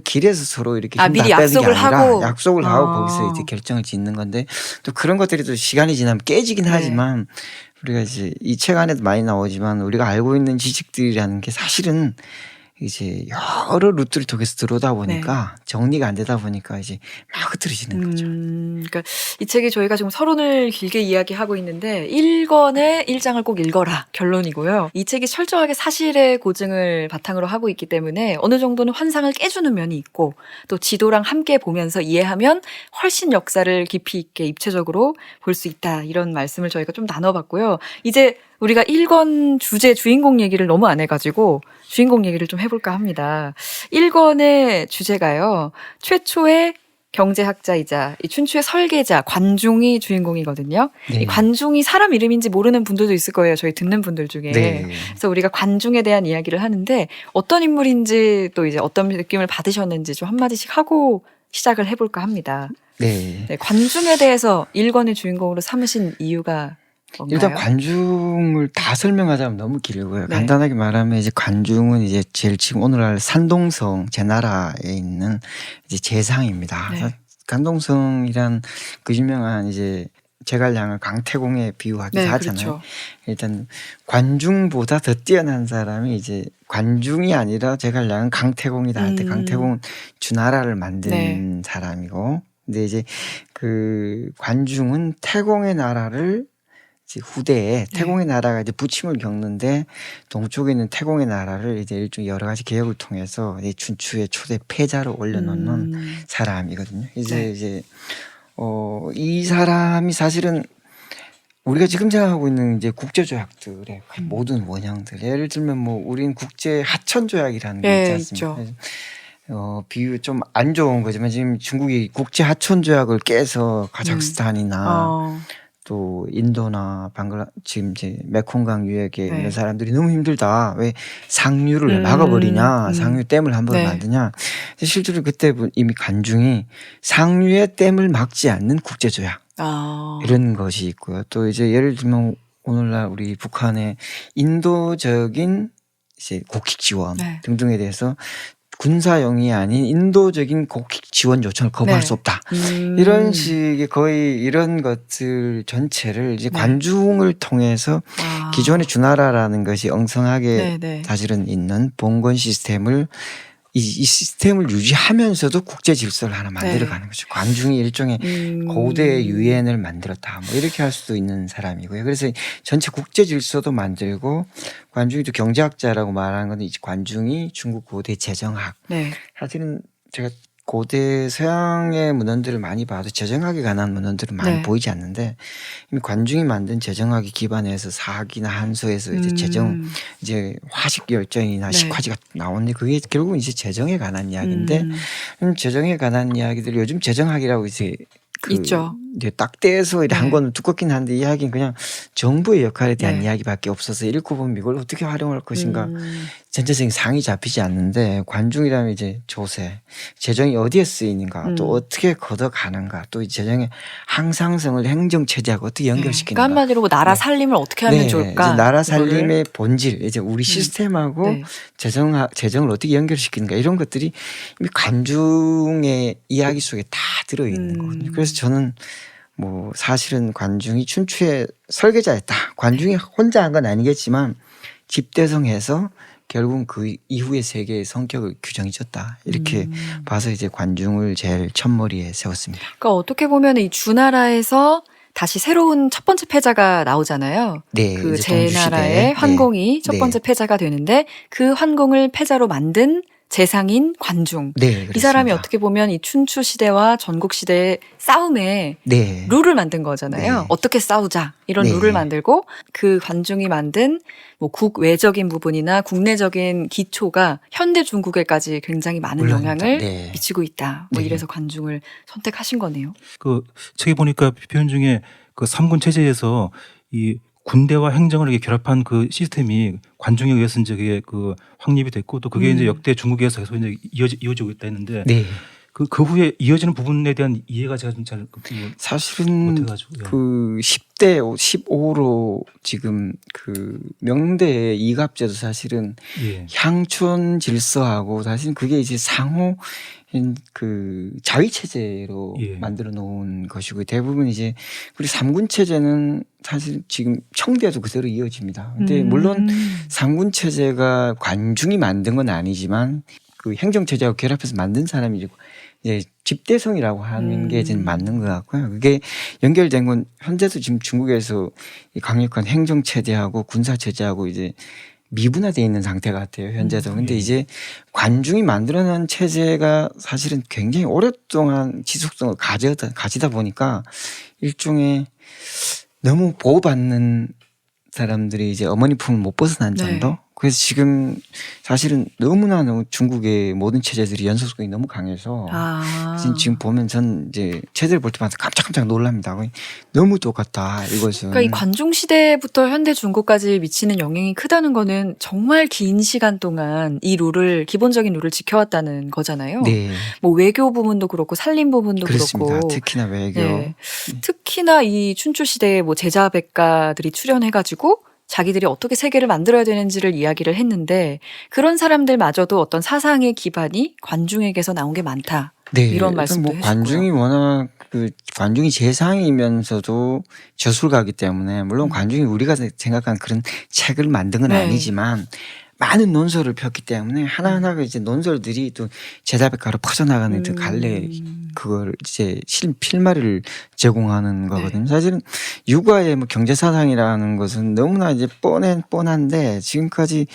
길에서 서로 이렇게 힘 미리 다 빼는 게 약속을 아니라 하고. 약속을 하고 거기서 이제 결정을 짓는 건데 또 그런 것들이 또 시간이 지나면 깨지긴 하지만 우리가 이제 이 책 안에도 많이 나오지만 우리가 알고 있는 지식들이라는 게 사실은 이제 여러 루트를 통해서 들어오다 보니까 정리가 안 되다 보니까 이제 막 흐트러지는 거죠. 그러니까 이 책이 저희가 지금 서론을 길게 이야기하고 있는데 1권의 1장을 꼭 읽어라 결론이고요. 이 책이 철저하게 사실의 고증을 바탕으로 하고 있기 때문에 어느 정도는 환상을 깨주는 면이 있고 또 지도랑 함께 보면서 이해하면 훨씬 역사를 깊이 있게 입체적으로 볼 수 있다. 이런 말씀을 저희가 좀 나눠봤고요. 이제 우리가 1권 주인공 얘기를 너무 안 해가지고 주인공 얘기를 좀 해볼까 합니다. 1권의 주제가요. 최초의 경제학자이자 이 춘추의 설계자 관중이 주인공이거든요. 네. 이 관중이 사람 이름인지 모르는 분들도 있을 거예요. 저희 듣는 분들 중에. 네. 그래서 우리가 관중에 대한 이야기를 하는데 어떤 인물인지 또 이제 어떤 느낌을 받으셨는지 좀 한마디씩 하고 시작을 해볼까 합니다. 네. 네, 관중에 대해서 1권의 주인공으로 삼으신 이유가 뭔가요? 일단 관중을 다 설명하자면 너무 길고요. 네. 간단하게 말하면 이제 관중은 이제 제일 지금 오늘날 산동성 제 나라에 있는 이제 재상입니다. 네. 그래서 산동성이란 그 유명한 이제 제갈량을 강태공에 비유하기도 네, 하잖아요. 그렇죠. 일단 관중보다 더 뛰어난 사람이 이제 관중이 아니라 제갈량은 강태공이다 할 때 강태공은 주나라를 만든 네. 사람이고, 근데 이제 그 관중은 태공의 나라를 이제 후대에 태공의 나라가 이제 부침을 겪는데 동쪽에 있는 태공의 나라를 이제 일종 여러 가지 개혁을 통해서 이 춘추의 초대 패자로 올려놓는 사람이거든요. 이제 이 사람이 사실은 우리가 지금 생각하고 있는 이제 국제조약들의 모든 원형들, 예를 들면 뭐 우리는 국제 하천조약이라는 게 있지 네, 않습니까? 있죠. 비유 좀 안 좋은 거지만 지금 중국이 국제 하천조약을 깨서 카자흐스탄이나 또 인도나 지금 이제 메콩강 유역에 네. 있는 사람들이 너무 힘들다. 왜 상류를 왜 막아버리냐? 상류 댐을 한 번 네. 만드냐? 실제로 그때 이미 관중이 상류의 댐을 막지 않는 국제조약 이런 것이 있고요. 또 이제 예를 들면 오늘날 우리 북한의 인도적인 이제 곡익 지원 네. 등등에 대해서 군사용이 아닌 인도적인 곡익 지원 요청을 거부할 네. 수 없다. 이런 식의 거의 이런 것들 전체를 이제 네. 관중을 통해서 기존의 주나라라는 것이 엉성하게 네, 네. 사실은 있는 봉건 시스템을 이 시스템을 유지하면서도 국제 질서를 하나 만들어가는 거죠. 관중이 일종의 고대 유엔을 만들었다. 뭐 이렇게 할 수도 있는 사람이고요. 그래서 전체 국제 질서도 만들고 관중이 또 경제학자라고 말하는 건 이제 관중이 중국 고대 재정학. 네. 사실은 제가 고대 서양의 문헌들을 많이 봐도 재정학에 관한 문헌들은 많이 네. 보이지 않는데 이미 관중이 만든 재정학에 기반해서 사학이나 한서에서 이제 이제 화식 열전이나 네. 식화지가 나오는데 그게 결국은 이제 재정에 관한 이야기인데 재정에 관한 이야기들 요즘 재정학이라고 이제 있죠. 이제 딱 떼서 네. 한 권은 두껍긴 한데 이야기는 그냥 정부의 역할에 대한 네. 이야기밖에 없어서 읽고 보면 이걸 어떻게 활용할 것인가 전체적인 상이 잡히지 않는데 관중이라면 이제 조세, 재정이 어디에 쓰이는가 또 어떻게 걷어가는가 또 이 재정의 항상성을 행정체제하고 어떻게 연결시키는가. 그러니까 한마디로 뭐 나라 살림을 어떻게 하면 좋을까? 이제 나라 살림의 본질, 이제 우리 시스템하고 네. 재정을 어떻게 연결시키는가 이런 것들이 이미 관중의 이야기 속에 다 들어있는 거거든요. 그래서 저는 뭐 사실은 관중이 춘추의 설계자였다. 관중이 혼자 한 건 아니겠지만 집대성해서 결국은 그 이후의 세계의 성격을 규정이 졌다. 이렇게 봐서 이제 관중을 제일 첫머리에 세웠습니다. 그러니까 어떻게 보면 이 주나라에서 다시 새로운 첫 번째 패자가 나오잖아요. 네, 그 이제 제나라의 동주시대. 환공이 네. 첫 번째 패자가 되는데 그 환공을 패자로 만든 재상인 관중. 네, 이 사람이 그렇습니다. 어떻게 보면 이 춘추 시대와 전국 시대의 싸움에 네. 룰을 만든 거잖아요. 네. 어떻게 싸우자 이런 네. 룰을 만들고 그 관중이 만든 뭐 국외적인 부분이나 국내적인 기초가 현대 중국에까지 굉장히 많은 물론이죠. 영향을 네. 미치고 있다. 뭐 네. 이래서 관중을 선택하신 거네요. 그 책에 보니까 표현 중에 그 삼군 체제에서 이 군대와 행정을 이렇게 결합한 그 시스템이 관중에 의해서 이제 그게 그 확립이 됐고 또 그게 이제 역대 중국에서 계속 이제 이어지고 있다 했는데 네. 그 후에 이어지는 부분에 대한 이해가 제가 좀 잘 사실은 못해가지고 예. 그 10대 15로 지금 그 명대의 이갑제도 사실은 예. 향촌 질서하고 사실 그게 이제 상호 그 자위 체제로 예. 만들어 놓은 것이고 대부분 이제 우리 삼군 체제는 사실 지금 청대도 그대로 이어집니다. 근데 물론 삼군 체제가 관중이 만든 건 아니지만 그 행정 체제하고 결합해서 만든 사람이 이제 집대성이라고 하는 게 이제 맞는 것 같고요. 그게 연결된 건 현재도 지금 중국에서 이 강력한 행정 체제하고 군사 체제하고 이제 미분화되어 있는 상태 같아요. 현재도. 근데 이제 관중이 만들어낸 체제가 사실은 굉장히 오랫동안 지속성을 가지다 보니까 일종의 너무 보호받는 사람들이 이제 어머니 품을 못 벗어난 네. 정도. 그래서 지금 사실은 너무나 중국의 모든 체제들이 연속성이 너무 강해서 지금 보면 전 이제 체제를 볼 때마다 깜짝깜짝 놀랍니다. 너무 똑같다 이것은. 그러니까 이 관중 시대부터 현대 중국까지 미치는 영향이 크다는 거는 정말 긴 시간 동안 이 룰을 기본적인 룰을 지켜왔다는 거잖아요. 네, 뭐 외교 부분도 그렇고 산림 부분도 그렇습니다. 그렇고. 특히나 외교. 네. 특히나 이 춘추 시대에 뭐 제자 백가들이 출연해가지고 자기들이 어떻게 세계를 만들어야 되는지를 이야기를 했는데 그런 사람들마저도 어떤 사상의 기반이 관중에게서 나온 게 많다. 네, 이런 일단 말씀도 뭐 관중이 워낙 관중이 재상이면서도 저술가이기 때문에 물론 관중이 우리가 생각한 그런 책을 만든 건 네. 아니지만 많은 논설을 폈기 때문에 하나하나가 이제 논설들이 또 제자백가로 퍼져나가는 그 갈래 그걸 이제 필마를 제공하는 거거든요. 사실은 육아의 뭐 경제사상이라는 것은 너무나 이제 뻔한데 지금까지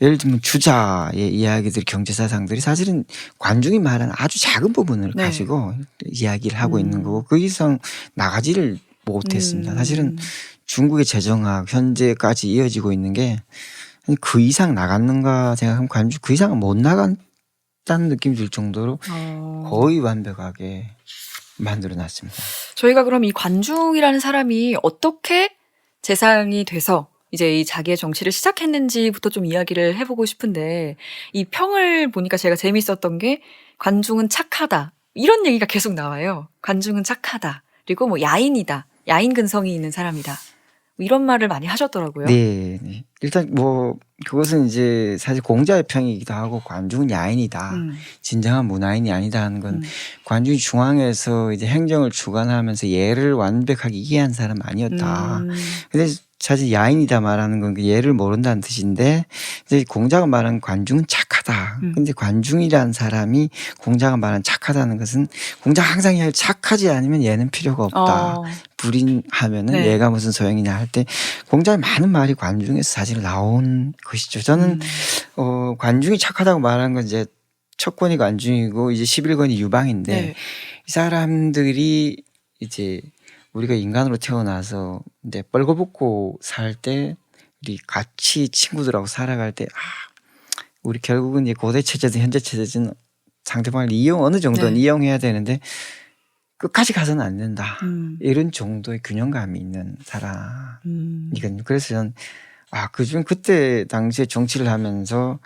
예를 들면 주자의 이야기들 경제사상들이 사실은 관중이 말하는 아주 작은 부분을 네. 가지고 이야기를 하고 있는 거고 그 이상 나가지를 못했습니다. 사실은 중국의 재정학 현재까지 이어지고 있는 게 그 이상 나갔는가 생각하면 관중 그 이상은 못 나간다는 느낌이 들 정도로 거의 완벽하게 만들어놨습니다. 저희가 그럼 이 관중이라는 사람이 어떻게 재상이 돼서 이제 이 자기의 정치를 시작했는지부터 좀 이야기를 해보고 싶은데 이 평을 보니까 제가 재밌었던 게 관중은 착하다 이런 얘기가 계속 나와요. 관중은 착하다 그리고 뭐 야인이다 야인 근성이 있는 사람이다 이런 말을 많이 하셨더라고요. 네, 네. 일단 뭐 그것은 이제 사실 공자의 평이기도 하고 관중은 야인이다. 진정한 문화인이 아니다 하는 건 관중이 중앙에서 이제 행정을 주관하면서 예를 완벽하게 이해한 사람 아니었다. 근데 사실 야인이다 말하는 건 그 예를 모른다는 뜻인데 이제 공자가 말하는 관중은 착하다. 근데 관중이라는 사람이 공자가 말하는 착하다는 것은 공자가 항상 착하지 않으면 얘는 필요가 없다. 불인하면은 네. 얘가 무슨 소용이냐 할 때 공자의 많은 말이 관중에서 사실 나온 것이죠. 저는 관중이 착하다고 말하는 건 이제 첫 권이 관중이고 이제 11권이 유방인데 네. 이 사람들이 이제 우리가 인간으로 태어나서 이제 뻘거벗고 살 때 우리 같이 친구들하고 살아갈 때 우리 결국은 이제 고대 체제든 현재 체제든 상대방을 어느 정도는 네. 이용해야 되는데 끝까지 가서는 안 된다. 이런 정도의 균형감이 있는 사람이거든요. 그래서 저는 그중 그때 당시에 정치를 하면서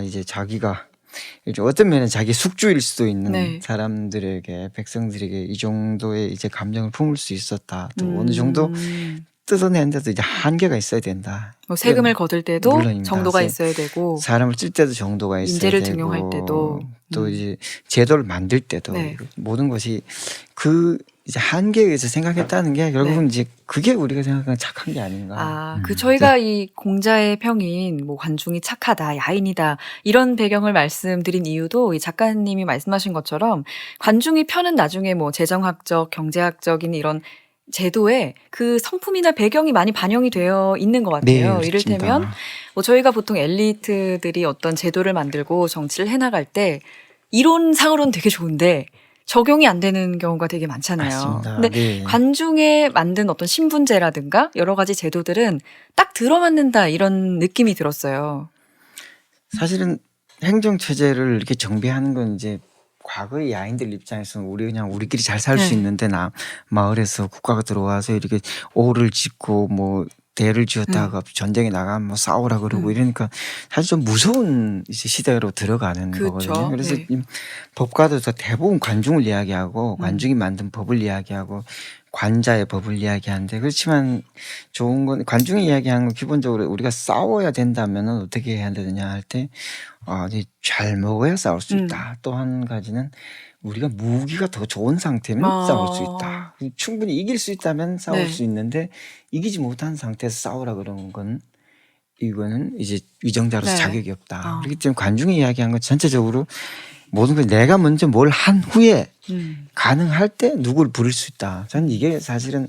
이제 자기가 이제 어떤 면은 자기 숙주일 수도 있는 네. 사람들에게 백성들에게 이 정도의 이제 감정을 품을 수 있었다. 또 어느 정도 뜯어내는데도 이제 한계가 있어야 된다. 뭐 세금을 거둘 때도 물론입니다. 정도가 있어야 되고 사람을 쓸 때도 정도가 있어야 인재를 되고 등용할 때도 또 이제 제도를 만들 때도 네. 모든 것이 그 이제 한계에 의해서 생각했다는 게 결국은 이제 그게 우리가 생각하는 착한 게 아닌가. 저희가 이 공자의 평인 뭐 관중이 착하다, 야인이다 이런 배경을 말씀드린 이유도 이 작가님이 말씀하신 것처럼 관중이 펴는 나중에 뭐 재정학적, 경제학적인 이런 제도에 그 성품이나 배경이 많이 반영이 되어 있는 것 같아요. 네, 이를테면 뭐 저희가 보통 엘리트들이 어떤 제도를 만들고 정치를 해나갈 때 이론상으로는 되게 좋은데 적용이 안 되는 경우가 되게 많잖아요. 맞습니다. 근데 네. 관중에 만든 어떤 신분제라든가 여러 가지 제도들은 딱 들어맞는다 이런 느낌이 들었어요. 사실은 행정체제를 이렇게 정비하는 건 이제 과거의 야인들 입장에서는 그냥 우리끼리 잘 살 수 네. 있는데 마을에서 국가가 들어와서 이렇게 오를 짓고 뭐 대를 지었다가 전쟁에 나가면 뭐 싸우라 그러고 이러니까 사실 좀 무서운 이제 시대로 들어가는 그렇죠. 거거든요. 그래서 네. 이 법가도 대부분 관중을 이야기하고 관중이 만든 법을 이야기하고 관자의 법을 이야기하는데 그렇지만 좋은 건 관중이 이야기하는 건 기본적으로 우리가 싸워야 된다면 어떻게 해야 되느냐 할 때 잘 먹어야 싸울 수 있다. 또 한 가지는 우리가 무기가 더 좋은 상태면 싸울 수 있다. 충분히 이길 수 있다면 싸울 네. 수 있는데 이기지 못한 상태에서 싸우라 그러는 건 이거는 이제 위정자로서 네. 자격이 없다. 그렇기 때문에 관중이 이야기한 건 전체적으로 모든 걸 내가 먼저 뭘 한 후에 가능할 때 누구를 부릴 수 있다. 저는 이게 사실은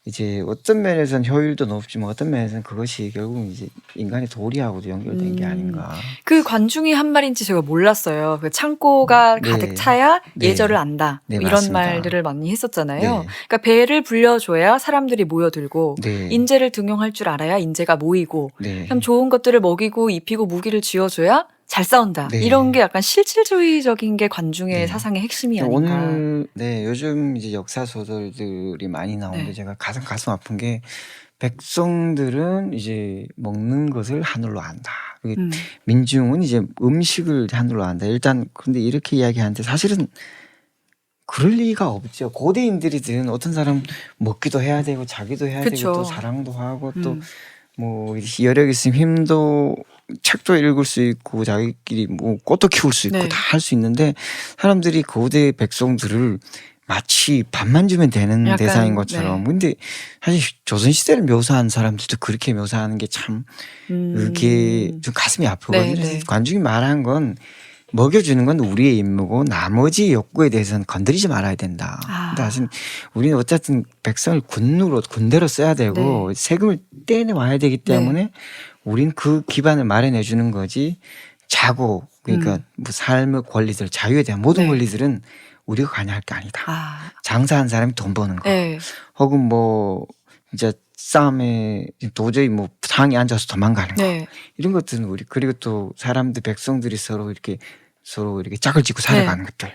이제 어떤 면에서는 효율도 높지만 어떤 면에서는 그것이 결국 이제 인간의 도리하고도 연결된 게 아닌가. 그 관중이 한 말인지 제가 몰랐어요. 그 창고가 네. 가득 차야 네. 예절을 안다. 네, 뭐 이런 맞습니다. 말들을 많이 했었잖아요. 네. 그러니까 배를 불려줘야 사람들이 모여들고 네. 인재를 등용할 줄 알아야 인재가 모이고 네. 참 좋은 것들을 먹이고 입히고 무기를 쥐어줘야 잘 싸운다. 네. 이런 게 약간 실질주의적인 게 관중의 네. 사상의 핵심이 아닌가. 오늘 요즘 이제 역사 소설들이 많이 나오는데 네. 제가 가장 가슴 아픈 게 백성들은 이제 먹는 것을 하늘로 안다. 그리고 민중은 이제 음식을 하늘로 안다. 일단 근데 이렇게 이야기하는데 사실은 그럴 리가 없죠. 고대인들이든 어떤 사람 먹기도 해야 되고 자기도 해야 그쵸. 되고 또 사랑도 하고 또 뭐 여력 있으면 힘도 책도 읽을 수 있고 자기끼리 뭐 꽃도 키울 수 있고 네. 다 할 수 있는데 사람들이 고대 백성들을 마치 밥만 주면 되는 약간, 대상인 것처럼. 네. 근데 사실 조선 시대를 묘사한 사람들도 그렇게 묘사하는 게 참 그게 좀 가슴이 아프거든요. 네, 네. 관중이 말한 건 먹여주는 건 우리의 임무고 나머지 욕구에 대해서는 건드리지 말아야 된다. 아. 근데 사실 우리는 어쨌든 백성을 군대로 써야 되고 네. 세금을 떼내와야 되기 때문에 우린 그 기반을 마련해 주는 거지. 자고 그러니까 뭐 삶의 권리들 자유에 대한 모든 네. 권리들은 우리가 관여할 게 아니다. 아, 장사한 사람이 돈 버는 거. 네. 혹은 뭐 진짜 싸움에 도저히 뭐 상이 앉아서 도망가는 거. 네. 이런 것들은 우리 그리고 또 사람들 백성들이 서로 이렇게 짝을 짓고 살아가는 것들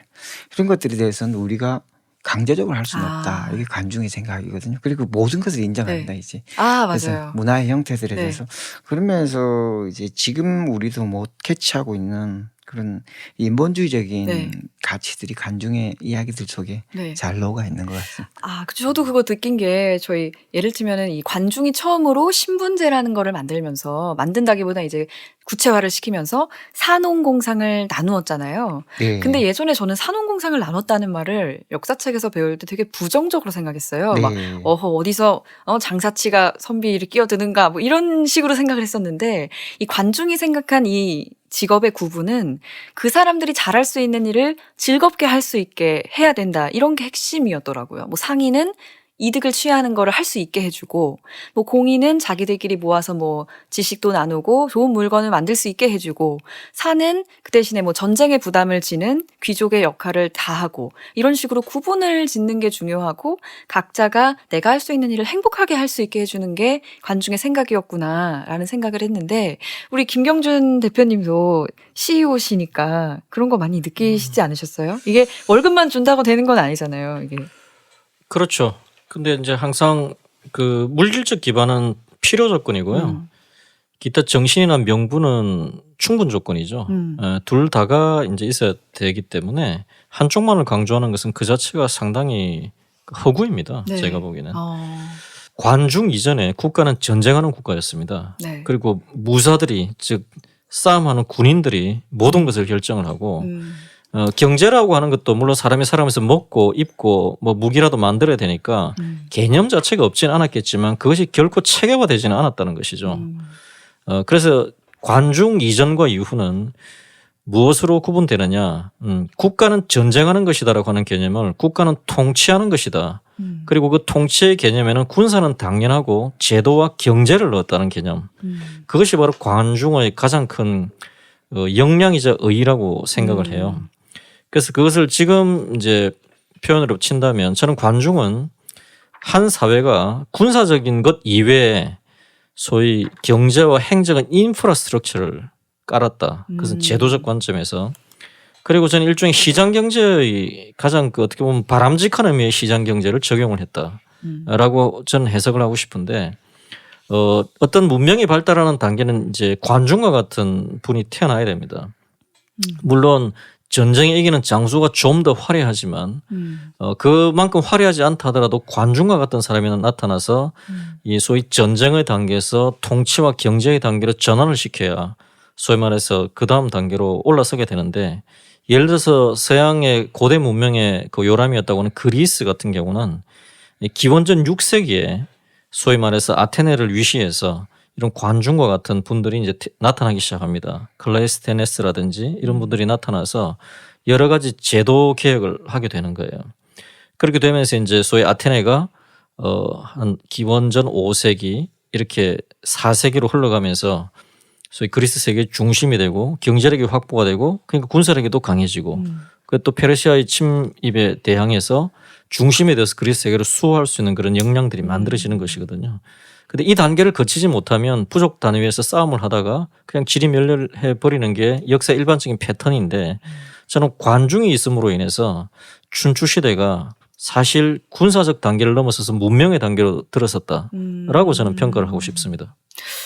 이런 것들에 대해서는 우리가 강제적으로 할 수는 아. 없다. 이게 관중의 생각이거든요. 그리고 모든 것을 인정한다 이제. 아, 그래서 맞아요. 문화의 형태들에 네. 대해서 그러면서 이제 지금 우리도 못 캐치하고 있는 그런 인본주의적인 네. 가치들이 관중의 이야기들 속에 네. 잘 녹아 있는 것 같습니다. 아, 저도 그거 느낀 게 저희 예를 들면은 이 관중이 처음으로 신분제라는 거를 만든다기보다 이제 구체화를 시키면서 산업공상을 나누었잖아요. 네. 근데 예전에 저는 산업공상을 나눴다는 말을 역사책에서 배울 때 되게 부정적으로 생각했어요. 네. 막 어디서 장사치가 선비를 끼어드는가 뭐 이런 식으로 생각을 했었는데 이 관중이 생각한 이 직업의 구분은 그 사람들이 잘할 수 있는 일을 즐겁게 할 수 있게 해야 된다. 이런 게 핵심이었더라고요. 뭐 상인은 이득을 취하는 거를 할 수 있게 해주고, 뭐 공인은 자기들끼리 모아서 뭐 지식도 나누고 좋은 물건을 만들 수 있게 해주고, 사는 그 대신에 뭐 전쟁의 부담을 지는 귀족의 역할을 다 하고, 이런 식으로 구분을 짓는 게 중요하고, 각자가 내가 할 수 있는 일을 행복하게 할 수 있게 해주는 게 관중의 생각이었구나라는 생각을 했는데, 우리 김경준 대표님도 CEO시니까 그런 거 많이 느끼시지 않으셨어요? 이게 월급만 준다고 되는 건 아니잖아요, 이게. 그렇죠. 근데 이제 항상 그 물질적 기반은 필요 조건이고요. 기타 정신이나 명분은 충분 조건이죠. 둘 다가 이제 있어야 되기 때문에 한쪽만을 강조하는 것은 그 자체가 상당히 허구입니다. 네. 제가 보기에는. 관중 이전에 국가는 전쟁하는 국가였습니다. 네. 그리고 무사들이 즉 싸움하는 군인들이 모든 것을 결정을 하고 경제라고 하는 것도 물론 사람이 살아가면서 먹고 입고 뭐 무기라도 만들어야 되니까 개념 자체가 없지는 않았겠지만 그것이 결코 체계화되지는 않았다는 것이죠. 그래서 관중 이전과 이후는 무엇으로 구분되느냐. 국가는 전쟁하는 것이다라고 하는 개념을 국가는 통치하는 것이다. 그리고 그 통치의 개념에는 군사는 당연하고 제도와 경제를 넣었다는 개념. 그것이 바로 관중의 가장 큰 역량이자 의의라고 생각을 해요. 그래서 그것을 지금 이제 표현으로 친다면 저는 관중은 한 사회가 군사적인 것 이외에 소위 경제와 행정은 인프라스트럭처를 깔았다. 그것은 제도적 관점에서. 그리고 저는 일종의 시장 경제의 가장 그 어떻게 보면 바람직한 의미의 시장 경제를 적용을 했다라고 저는 해석을 하고 싶은데 어떤 문명이 발달하는 단계는 이제 관중과 같은 분이 태어나야 됩니다. 물론 전쟁에 이기는 장수가 좀 더 화려하지만 그만큼 화려하지 않다 하더라도 관중과 같은 사람이 나타나서 이 소위 전쟁의 단계에서 통치와 경제의 단계로 전환을 시켜야 소위 말해서 그 다음 단계로 올라서게 되는데 예를 들어서 서양의 고대 문명의 그 요람이었다고 하는 그리스 같은 경우는 기원전 6세기에 소위 말해서 아테네를 위시해서 이런 관중과 같은 분들이 이제 나타나기 시작합니다. 클레이스테네스라든지 이런 분들이 나타나서 여러 가지 제도 개혁을 하게 되는 거예요. 그렇게 되면서 이제 소위 아테네가 한 기원전 5세기 이렇게 4세기로 흘러가면서 소위 그리스 세계의 중심이 되고 경제력이 확보가 되고 그러니까 군사력이 또 강해지고 또 페르시아의 침입에 대항해서 중심에 대해서 그리스 세계를 수호할 수 있는 그런 역량들이 만들어지는 것이거든요. 근데 이 단계를 거치지 못하면 부족 단위에서 싸움을 하다가 그냥 지리멸렬해 버리는 게 역사 일반적인 패턴인데 저는 관중이 있음으로 인해서 춘추 시대가 사실 군사적 단계를 넘어서서 문명의 단계로 들어섰다라고 저는 평가를 하고 싶습니다.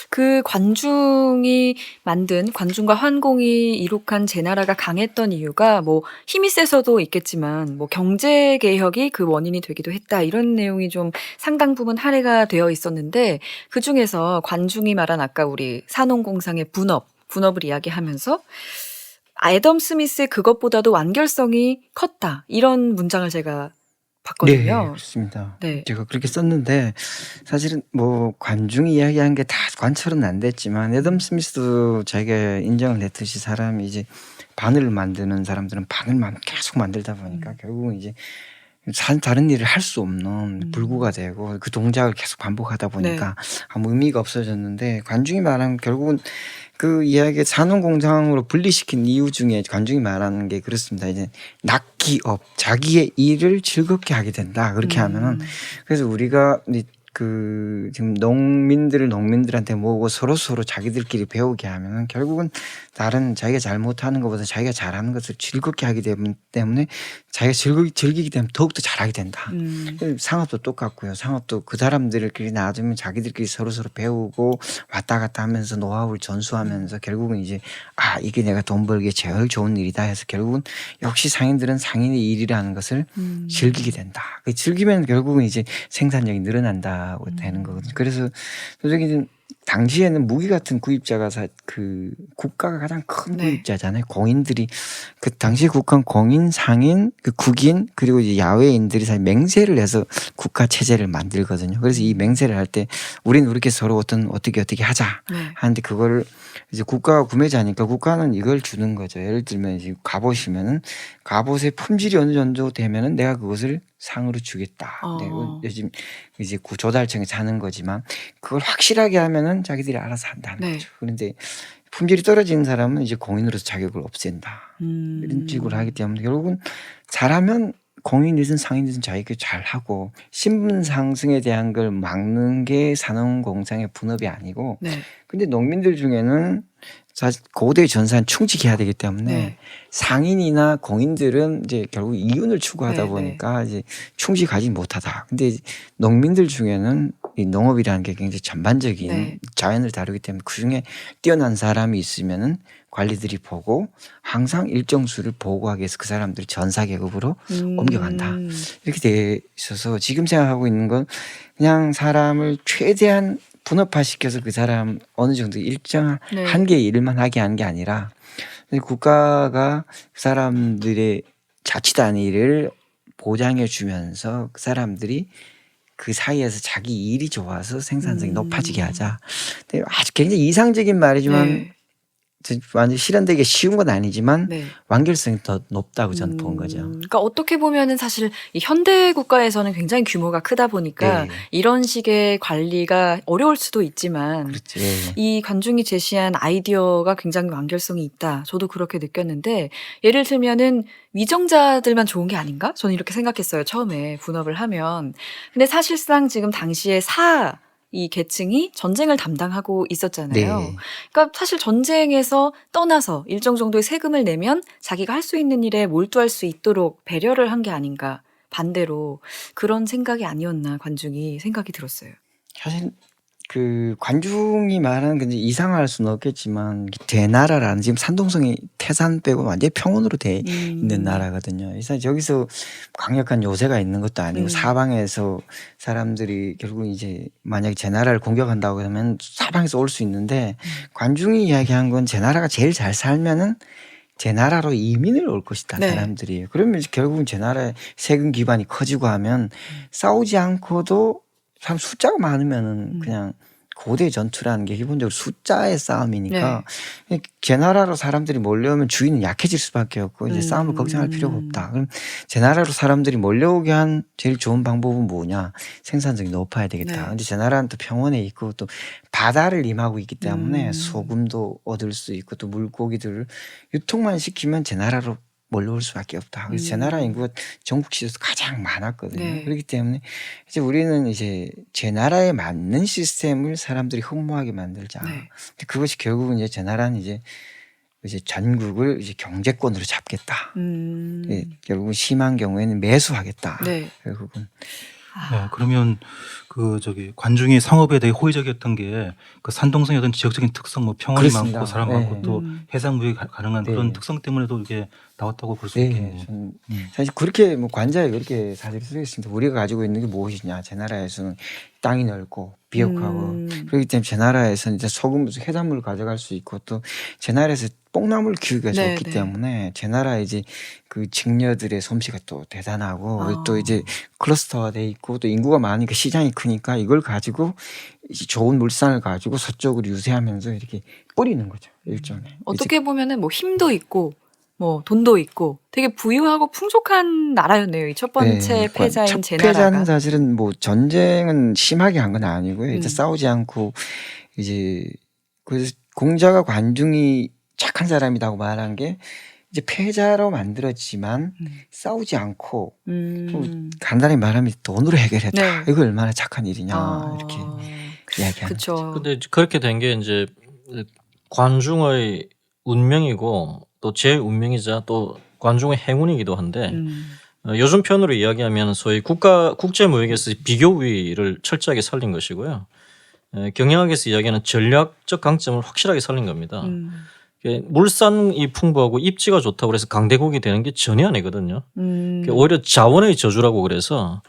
그 관중이 만든 관중과 환공이 이룩한 제나라가 강했던 이유가 뭐 힘이 세서도 있겠지만 뭐 경제 개혁이 그 원인이 되기도 했다 이런 내용이 좀 상당 부분 할애가 되어 있었는데 그 중에서 관중이 말한 아까 우리 산업공상의 분업을 이야기하면서 애덤 스미스의 그것보다도 완결성이 컸다 이런 문장을 제가 네, 봤거든요. 그렇습니다. 네. 제가 그렇게 썼는데 사실은 뭐 관중이 이야기한 게 다 관철은 안 됐지만 애덤 스미스도 자기가 인정을 했듯이 사람이 이제 바늘을 만드는 사람들은 바늘만 계속 만들다 보니까 결국은 이제 다른 일을 할 수 없는 불구가 되고 그 동작을 계속 반복하다 보니까 아무 의미가 없어졌는데 관중이 말하면 결국은 그 이야기의 산업공장으로 분리시킨 이유 중에 관중이 말하는 게 그렇습니다. 이제 낙기업 자기의 일을 즐겁게 하게 된다. 그렇게 하면은 그래서 우리가 그 지금 농민들한테 모으고 서로 자기들끼리 배우게 하면은 결국은 다른 자기가 잘못하는 것보다 자기가 잘하는 것을 즐겁게 하기 때문에 자기가 즐기기 때문에 더욱더 잘하게 된다. 상업도 똑같고요. 상업도 그 사람들끼리 놔두면 자기들끼리 서로 배우고 왔다 갔다 하면서 노하우를 전수하면서 결국은 이제 이게 내가 돈 벌기에 제일 좋은 일이다 해서 결국은 역시 상인들은 상인의 일이라는 것을 즐기게 된다. 그 즐기면 결국은 이제 생산력이 늘어난다고 되는 거거든요. 그래서 솔직히 당시에는 무기 같은 구입자가 그 국가가 가장 큰 구입자잖아요. 공인들이 그 당시 국가는 공인, 상인, 그 국인 그리고 이제 야외인들이 사실 맹세를 해서 국가 체제를 만들거든요. 그래서 이 맹세를 할 때 우리는 이렇게 서로 어떻게 하자 하는데 그거를 이제 국가가 구매자니까 국가는 이걸 주는 거죠. 예를 들면 이제 갑옷이면은 갑옷의 품질이 어느 정도 되면은 내가 그것을 상으로 주겠다. 요즘 이제 조달청에 사는 거지만 그걸 확실하게 하면은 자기들이 알아서 한다는 거죠. 그런데 품질이 떨어지는 사람은 이제 공인으로서 자격을 없앤다. 이런 식으로 하기 때문에 결국은 잘하면 공인이든 상인이든 자기가 잘하고 신분 상승에 대한 걸 막는 게 산업공상의 분업이 아니고 근데 농민들 중에는 사실 고대 전산 충직해야 되기 때문에 상인이나 공인들은 이제 결국 이윤을 추구하다 보니까 이제 충직하지 못하다. 근데 농민들 중에는 이 농업이라는 게 굉장히 전반적인 자연을 다루기 때문에 그 중에 뛰어난 사람이 있으면은 관리들이 보고 항상 일정 수를 보고하기 위해서 그 사람들이 전사 계급으로 옮겨간다. 이렇게 돼 있어서 지금 생각하고 있는 건 그냥 사람을 최대한 분업화시켜서 그 사람 어느 정도 일정한 한계의 일만 하게 하는 게 아니라 국가가 그 사람들의 자치단위를 보장해 주면서 그 사람들이 그 사이에서 자기 일이 좋아서 생산성이 높아지게 하자. 근데 아주 굉장히 이상적인 말이지만 완전 실현되기 쉬운 건 아니지만 완결성이 더 높다고 저는 본 거죠. 그러니까 어떻게 보면은 사실 이 현대 국가에서는 굉장히 규모가 크다 보니까 이런 식의 관리가 어려울 수도 있지만 이 관중이 제시한 아이디어가 굉장히 완결성이 있다. 저도 그렇게 느꼈는데 예를 들면은 위정자들만 좋은 게 아닌가? 저는 이렇게 생각했어요. 처음에 분업을 하면. 근데 사실상 지금 당시에 이 계층이 전쟁을 담당하고 있었잖아요. 그러니까 사실 전쟁에서 떠나서 일정 정도의 세금을 내면 자기가 할 수 있는 일에 몰두할 수 있도록 배려를 한 게 아닌가. 반대로 그런 생각이 아니었나 관중이 생각이 들었어요. 사실 그 관중이 말하는 게 이상할 수는 없겠지만 대나라라는 지금 산동성이 태산 빼고 완전히 평원으로 돼 있는 나라거든요. 그래서 여기서 강력한 요새가 있는 것도 아니고 사방에서 사람들이 결국 이제 만약에 제 나라를 공격한다고 하면 사방에서 올 수 있는데 관중이 이야기한 건 제 나라가 제일 잘 살면은 제 나라로 이민을 올 것이다 사람들이. 그러면 결국은 제 나라의 세금 기반이 커지고 하면 싸우지 않고도 참 숫자가 많으면은 그냥 고대 전투라는 게 기본적으로 숫자의 싸움이니까 제나라로 사람들이 몰려오면 주인은 약해질 수밖에 없고 이제 싸움을 걱정할 필요가 없다. 그럼 제나라로 사람들이 몰려오게 한 제일 좋은 방법은 뭐냐? 생산성이 높아야 되겠다. 근데 제나라는 또 평원에 있고 또 바다를 임하고 있기 때문에 소금도 얻을 수 있고 또 물고기들을 유통만 시키면 제나라로 몰려올 수밖에 없다. 그래서 제나라 인구가 전국 시대에서 가장 많았거든요. 그렇기 때문에 이제 우리는 이제 제나라에 맞는 시스템을 사람들이 흠모하게 만들자. 근데 그것이 결국은 이제 제나라는 이제 전국을 이제 경제권으로 잡겠다. 결국은 심한 경우에는 매수하겠다. 결국은. 네, 그러면 관중이 상업에 되게 호의적이었던 게 그 산동성의 어떤 지역적인 특성, 뭐 평원이 그렇습니다. 많고 사람 많고 또 해상 무역이 가능한 그런 특성 때문에도 이게 나왔다고 볼 수 있겠네요. 사실 그렇게 뭐 관자에 그렇게 사실 쓰겠습니다. 우리가 가지고 있는 게 무엇이냐? 제 나라에서는 땅이 넓고 비옥하고 그렇기 때문에 제 나라에서는 이제 소금에서 해산물을 가져갈 수 있고 또 제 나라에서 뽕나물 키우기가 좋기 때문에 제 나라 이제 그 직녀들의 솜씨가 또 대단하고 또 이제 클러스터가 돼 있고 또 인구가 많으니까 시장이 크니까 이걸 가지고 이제 좋은 물산을 가지고 서쪽으로 유세하면서 이렇게 뿌리는 거죠. 일종의. 어떻게 보면은 뭐 힘도 있고 뭐 돈도 있고 되게 부유하고 풍족한 나라였네요. 이 첫 번째 패자인 첫 제나라가. 패자는 사실은 뭐 전쟁은 심하게 한 건 아니고요. 이제 싸우지 않고 이제 그래서 공자가 관중이 착한 사람이라고 말한 게 이제 패자로 만들었지만 싸우지 않고 간단히 말하면 돈으로 해결했다. 이거 얼마나 착한 일이냐 이렇게 이야기하는 거죠. 근데 그렇게 된 게 이제 관중의 운명이고 또 제 운명이자 또 관중의 행운이기도 한데 요즘 편으로 이야기하면 소위 국제 무역에서 비교위를 철저하게 살린 것이고요. 경영학에서 이야기하는 전략적 강점을 확실하게 살린 겁니다. 물산이 풍부하고 입지가 좋다고 그래서 강대국이 되는 게 전혀 아니거든요. 오히려 자원의 저주라고 그래서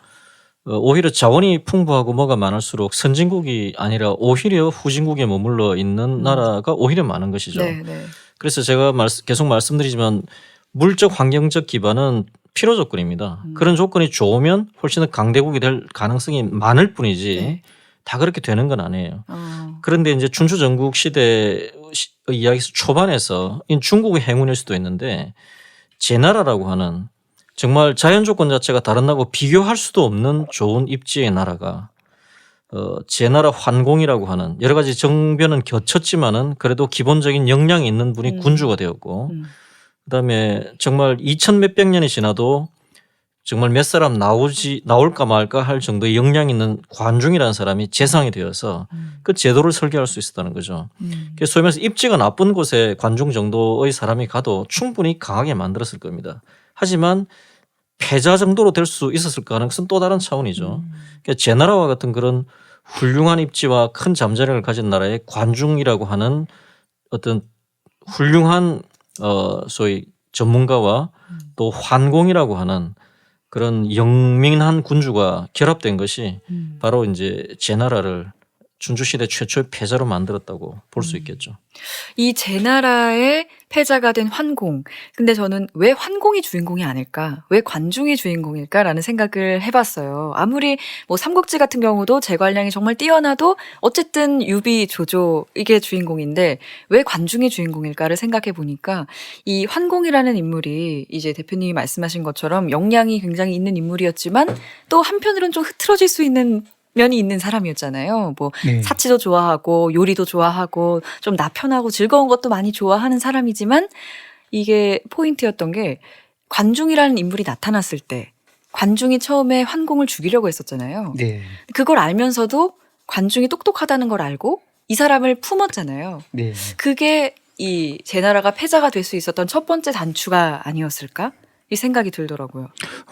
오히려 자원이 풍부하고 뭐가 많을수록 선진국이 아니라 오히려 후진국에 머물러 있는 나라가 오히려 많은 것이죠. 그래서 제가 계속 말씀드리지만 물적 환경적 기반은 필요 조건입니다. 그런 조건이 좋으면 훨씬 더 강대국이 될 가능성이 많을 뿐이지 다 그렇게 되는 건 아니에요. 그런데 이제 춘추 전국 시대의 이야기에서 초반에서 중국의 행운일 수도 있는데 제나라라고 하는 정말 자연 조건 자체가 다른 나라하고 비교할 수도 없는 좋은 입지의 나라가 제나라 환공이라고 하는 여러 가지 정변은 겹쳤지만은 그래도 기본적인 역량이 있는 분이 군주가 되었고 그다음에 정말 2000 몇백 년이 지나도 정말 몇 사람 나올까 말까 할 정도의 역량 있는 관중이라는 사람이 재상이 되어서 그 제도를 설계할 수 있었다는 거죠. 그래서 소위 말해서 입지가 나쁜 곳에 관중 정도의 사람이 가도 충분히 강하게 만들었을 겁니다. 하지만 패자 정도로 될 수 있었을 가능성은 또 다른 차원이죠. 그러니까 제나라와 같은 그런 훌륭한 입지와 큰 잠재력을 가진 나라의 관중이라고 하는 어떤 훌륭한 소위 전문가와 또 환공이라고 하는 그런 영민한 군주가 결합된 것이 바로 이제 제나라를 춘추시대 최초의 패자로 만들었다고 볼 수 있겠죠. 이 제나라의 패자가 된 환공. 근데 저는 왜 환공이 주인공이 아닐까? 왜 관중이 주인공일까라는 생각을 해봤어요. 아무리 뭐 삼국지 같은 경우도 제관량이 정말 뛰어나도 어쨌든 유비, 조조 이게 주인공인데 왜 관중이 주인공일까를 생각해 보니까 이 환공이라는 인물이 이제 대표님이 말씀하신 것처럼 역량이 굉장히 있는 인물이었지만 또 한편으로는 좀 흐트러질 수 있는 면이 있는 사람이었잖아요. 뭐 사치도 좋아하고 요리도 좋아하고 좀 나편하고 즐거운 것도 많이 좋아하는 사람이지만 이게 포인트였던 게 관중이라는 인물이 나타났을 때 관중이 처음에 환공을 죽이려고 했었잖아요. 그걸 알면서도 관중이 똑똑하다는 걸 알고 이 사람을 품었잖아요. 그게 이 제나라가 패자가 될 수 있었던 첫 번째 단추가 아니었을까? 이 생각이 들더라고요.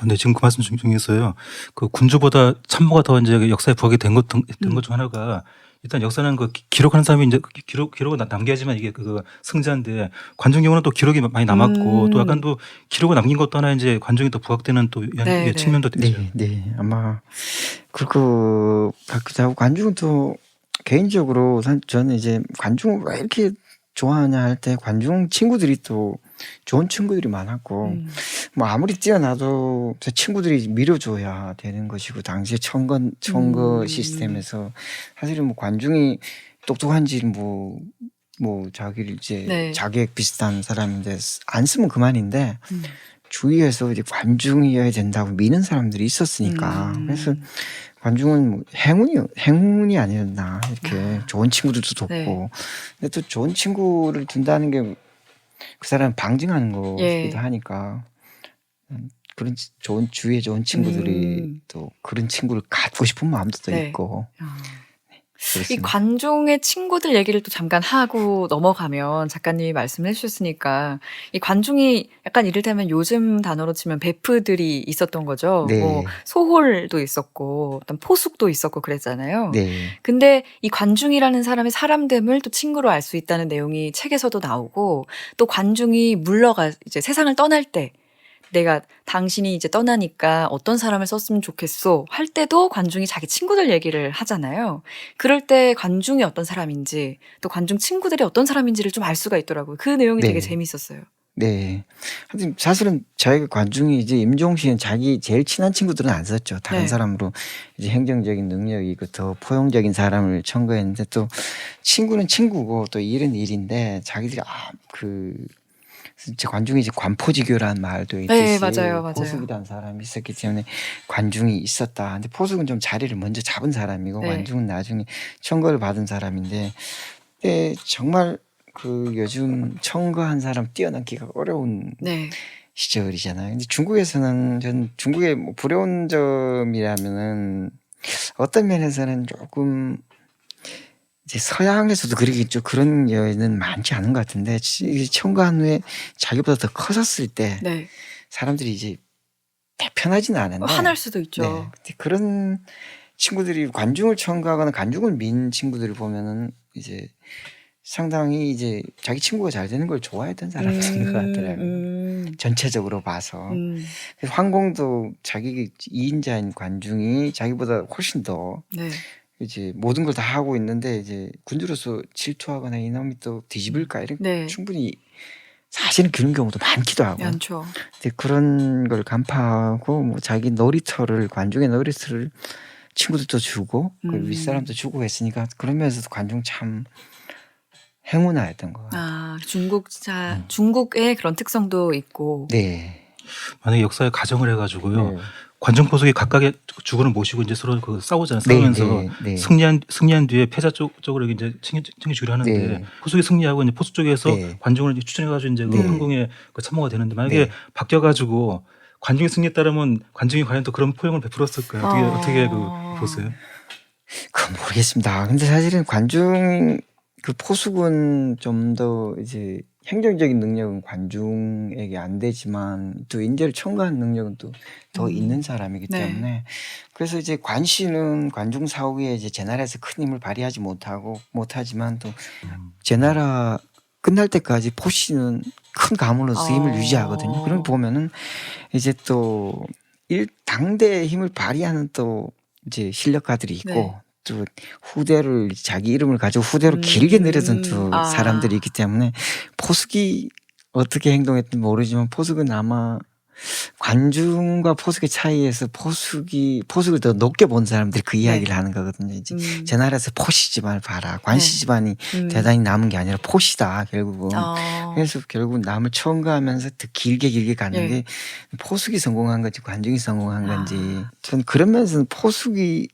네, 지금 그 말씀 중에서요. 그 군주보다 참모가 더 이제 역사에 부하게 된 것 중 하나가 일단 역사는 그 기록하는 사람이 이제 기록을 남겨야지만 이게 그 승자인데 관중 경우는 또 기록이 많이 남았고 또 약간 또 기록을 남긴 것도 하나 이제 관중이 더 부각되는 또 측면도 있죠. 아마 그렇고 같기도 하고 관중은 또 개인적으로 저는 이제 관중을 왜 이렇게 좋아하냐 할 때 관중 친구들이 또 좋은 친구들이 많았고 뭐 아무리 뛰어나도 친구들이 밀어줘야 되는 것이고 당시에 청거 시스템에서 사실은 뭐 관중이 똑똑한지 뭐 자기를 이제 네. 자객 비슷한 사람인데 안 쓰면 그만인데 주위에서 이제 관중이어야 된다고 미는 사람들이 있었으니까 그래서 관중은 뭐 행운이 아니었나 이렇게 좋은 친구들도 돕고 네. 근데 또 좋은 친구를 둔다는 게 그 사람 방증하는 거기도 예. 하니까 그런 좋은 주위에 좋은 친구들이 또 그런 친구를 갖고 싶은 마음도 또 네. 있고 이 그렇습니다. 관중의 친구들 얘기를 또 잠깐 하고 넘어가면 작가님이 말씀해 주셨으니까 이 관중이 약간 이를테면 요즘 단어로 치면 베프들이 있었던 거죠. 네. 뭐 소홀도 있었고 어떤 포숙도 있었고 그랬잖아요. 네. 근데 이 관중이라는 사람의 사람됨을 또 친구로 알 수 있다는 내용이 책에서도 나오고 또 관중이 물러가 이제 세상을 떠날 때 내가 당신이 이제 떠나니까 어떤 사람을 썼으면 좋겠어 할 때도 관중이 자기 친구들 얘기를 하잖아요. 그럴 때 관중이 어떤 사람인지 또 관중 친구들이 어떤 사람인지를 좀 알 수가 있더라고요. 그 내용이 되게 네. 재밌었어요. 네. 하여튼 사실은 저희가 관중이 이제 임종 씨는 자기 제일 친한 친구들은 안 썼죠. 다른 네. 사람으로 이제 행정적인 능력이 있고 더 포용적인 사람을 청구했는데 또 친구는 친구고 또 일은 일인데 자기들이 진짜 관중이 이제 관포지교라는 말도 있듯이 네, 맞아요. 포숙이라는 사람이 있었기 때문에 관중이 있었다. 근데 포숙은 좀 자리를 먼저 잡은 사람이고 네. 관중은 나중에 청거를 받은 사람인데 정말 그 요즘 청거한 사람 뛰어넘기가 어려운 네. 시절이잖아요. 근데 중국에서는 전 중국의 뭐 부러운 점이라면은 어떤 면에서는 조금 이제 서양에서도 그러겠죠. 그런 여인은 많지 않은 것 같은데 청거한 후에 자기보다 더 커졌을 때 네. 사람들이 이제 다 편하지는 않은데 화날 수도 있죠. 네. 근데 그런 친구들이 관중을 청구하거나 관중을 민 친구들을 보면은 이제 상당히 이제 자기 친구가 잘 되는 걸 좋아했던 사람들인 것 같더라고요. 전체적으로 봐서. 그래서 황공도 자기 2인자인 관중이 자기보다 훨씬 더 네. 이제 모든 걸 다 하고 있는데 이제 군주로서 질투하거나 이놈이 또 뒤집을까 이런 네. 충분히 사실은 그런 경우도 많기도 하고. 많죠. 근데 그런 걸 간파하고 뭐 자기 놀이터를 관중의 놀이터를 친구들도 주고 그 윗사람도 주고 했으니까 그런 면에서도 관중 참 행운아였던 것 같아요. 아, 중국의 그런 특성도 있고. 네. 만약에 역사에 가정을 해가지고요. 네. 관중 포석이 각각의 주군을 모시고 이제 서로 싸우잖아요. 네, 싸우면서 네, 네. 승리한 뒤에 패자 쪽으로 이제 챙겨주기로 하는데 네. 포석이 승리하고 이제 포수 쪽에서 네. 관중을 이제 추천해가지고 이제 그 네. 항공에 그 참모가 되는데 만약에 네. 바뀌어가지고 관중이 승리에 따르면 관중이 과연 또 그런 포용을 베풀었을까요? 어떻게 보세요? 그건 모르겠습니다. 근데 사실은 관중 그 포수군 좀 더 이제 행정적인 능력은 관중에게 안 되지만 또 인재를 청구하는 능력은 또 더 있는 사람이기 네. 때문에 그래서 이제 관씨는 관중 사후에 이제 제나라에서 큰 힘을 발휘하지 못하지만 또 제나라 끝날 때까지 포씨는 큰 가문으로서 힘을 유지하거든요. 그럼 보면은 이제 또 당대의 힘을 발휘하는 또 이제 실력가들이 있고 네. 또 후대를 자기 이름을 가지고 후대로 길게 내려던 두 사람들이 있기 때문에 포숙이 어떻게 행동했든 모르지만 포숙은 아마 관중과 포숙의 차이에서 포숙을 더 높게 본 사람들이 그 이야기를 하는 거거든요. 이제 제 나라에서 포씨 집안을 봐라. 관씨 집안이 대단히 남은 게 아니라 포씨다 결국은. 그래서 결국 남을 청구하면서 더 길게 가는 게 포숙이 성공한 건지 관중이 성공한 건지 전 그런 면에서는 포숙이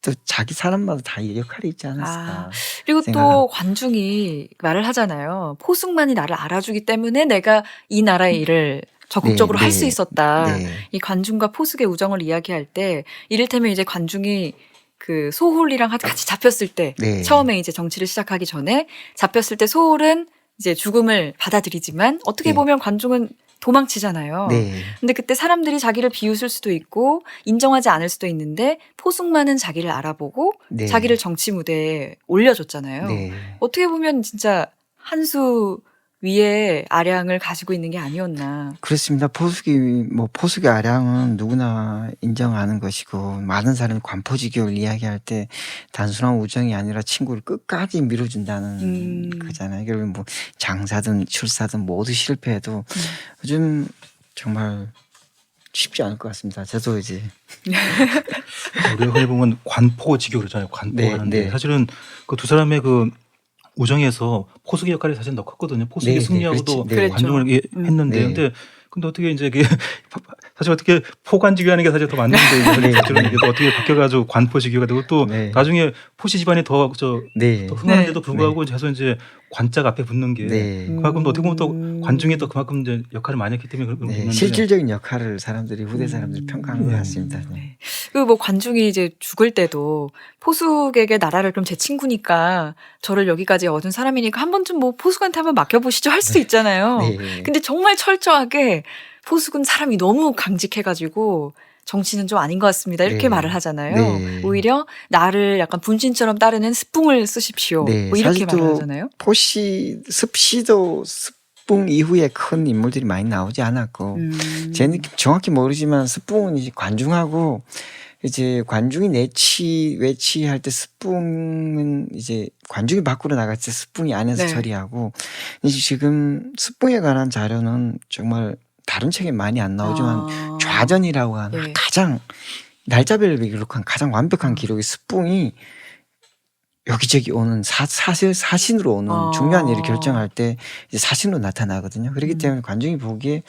또 자기 사람마다 다 역할이 있지 않았을까. 그리고 생각합니다. 또 관중이 말을 하잖아요. 포숙만이 나를 알아주기 때문에 내가 이 나라의 일을 적극적으로 할 수 있었다. 네. 이 관중과 포숙의 우정을 이야기할 때 이를테면 이제 관중이 그 소홀이랑 같이 잡혔을 때 네. 처음에 이제 정치를 시작하기 전에 잡혔을 때 소홀은 이제 죽음을 받아들이지만 어떻게 네. 보면 관중은 도망치잖아요. 네. 근데 그때 사람들이 자기를 비웃을 수도 있고 인정하지 않을 수도 있는데 포숙만은 자기를 알아보고 네. 자기를 정치 무대에 올려줬잖아요. 네. 어떻게 보면 진짜 한 수 위에 아량을 가지고 있는 게 아니었나. 그렇습니다. 포숙의 아량은 누구나 인정하는 것이고 많은 사람이 관포지교를 이야기할 때 단순한 우정이 아니라 친구를 끝까지 밀어준다는 거잖아요. 결국 뭐 장사든 출사든 모두 실패해도 요즘 정말 쉽지 않을 것 같습니다. 저도 이제 우리가 흔히 보면 관포지교 그러잖아요. 관포하는데 네. 사실은 그 두 사람의 그 우정에서 포숙의 역할이 사실 더 컸거든요. 포숙이 네, 승리하고도 그렇지. 네. 관중을 했는데 네. 근데 어떻게 이제 이게 사실 어떻게 포관지교하는 게 사실 더 맞는데 네. 사실은 이게 또 어떻게 바뀌어가지고 관포지교가 되고 또 네. 나중에 포시 집안이 더 네. 흥하는데도 불구하고 계속 이제 관자가 앞에 붙는 게 네. 그만큼 또 어떻게 보면 또 관중이 또 그만큼 이제 역할을 많이 했기 때문에 그런 게 네. 있는데 실질적인 역할을 후대 사람들이 평가한 것 같습니다. 네. 그 뭐 관중이 이제 죽을 때도 포숙에게 나라를 그럼 제 친구니까 저를 여기까지 얻은 사람이니까 한 번쯤 뭐 포숙한테 한번 맡겨보시죠 할 수도 있잖아요. 네. 근데 정말 철저하게 포숙은 사람이 너무 강직해가지고 정치는 좀 아닌 것 같습니다. 이렇게 네. 말을 하잖아요. 네. 오히려 나를 약간 분신처럼 따르는 스풍을 쓰십시오. 네. 뭐 이렇게 사실 또 말을 하잖아요. 습시도 습붕 이후에 큰 인물들이 많이 나오지 않았고 제 느낌 정확히 모르지만 습붕은 이제 관중하고 이제 관중이 외치할 때 습붕은 이제 관중이 밖으로 나갈 때 습붕이 안에서 네. 처리하고 이제 지금 습붕에 관한 자료는 정말 다른 책에 많이 안 나오지만 좌전이라고 하는 예. 가장 날짜별로 기록한 가장 완벽한 기록이 습붕이 여기저기 오는 사신으로 오는 중요한 일을 결정할 때 이제 사신으로 나타나거든요. 그렇기 때문에 관중이 보기에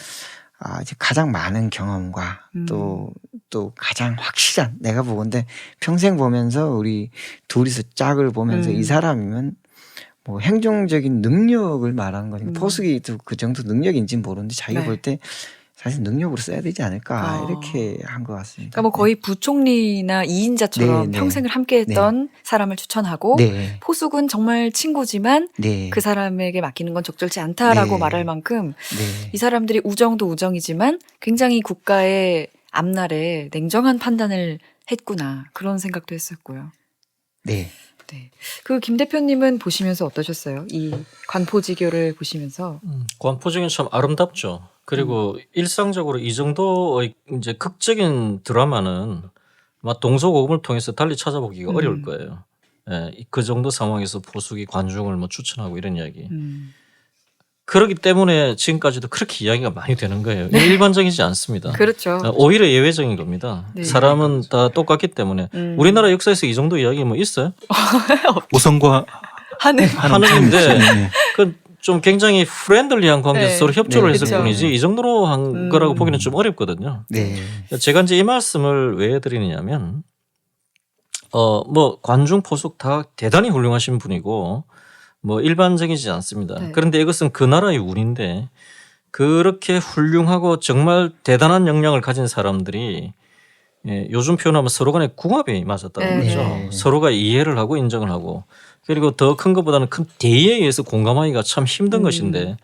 이제 가장 많은 경험과 또 가장 확실한 내가 보건데 평생 보면서 우리 둘이서 짝을 보면서 이 사람이면 뭐 행정적인 능력을 말하는 거니까 포숙이 그 정도 능력인지는 모르는데 자기가 네. 볼 때 사실 능력으로 써야 되지 않을까 이렇게 한 것 같습니다. 그러니까 뭐 거의 부총리나 2인자처럼 네, 네. 평생을 함께했던 사람을 추천하고 네. 포숙은 정말 친구지만 네. 그 사람에게 맡기는 건 적절치 않다라고 네. 말할 만큼 네. 이 사람들이 우정도 우정이지만 굉장히 국가의 앞날에 냉정한 판단을 했구나 그런 생각도 했었고요. 네. 네. 그 김 대표님은 보시면서 어떠셨어요? 이 관포지교를 보시면서. 관포지교는 참 아름답죠. 그리고 일상적으로 이 정도의 이제 극적인 드라마는 아마 동서고금을 통해서 달리 찾아보기가 어려울 거예요. 예, 그 정도 상황에서 포숙이 관중을 뭐 추천하고 이런 이야기. 그렇기 때문에 지금까지도 그렇게 이야기가 많이 되는 거예요. 이게 일반적이지 않습니다. 그렇죠. 오히려 예외적인 겁니다. 네. 사람은 다 똑같기 때문에 우리나라 역사에서 이 정도 이야기 뭐 있어요? 오성과 하느님인데 네. 그 좀 굉장히 프렌들리한 관계에서 네. 서로 협조를 네, 했을 그쵸. 뿐이지 이 정도로 한 거라고 보기는 좀 어렵거든요. 네. 제가 이제 이 말씀을 왜 드리느냐면 뭐 관중 포숙 다 대단히 훌륭하신 분이고 뭐 일반적이지 않습니다. 네. 그런데 이것은 그 나라의 운인데 그렇게 훌륭하고 정말 대단한 역량을 가진 사람들이 요즘 표현하면 서로 간에 궁합이 맞았다는 네. 거죠. 네. 서로가 이해를 하고 인정을 하고 그리고 더 큰 것보다는 큰 대의에 의해서 공감하기가 참 힘든 것인데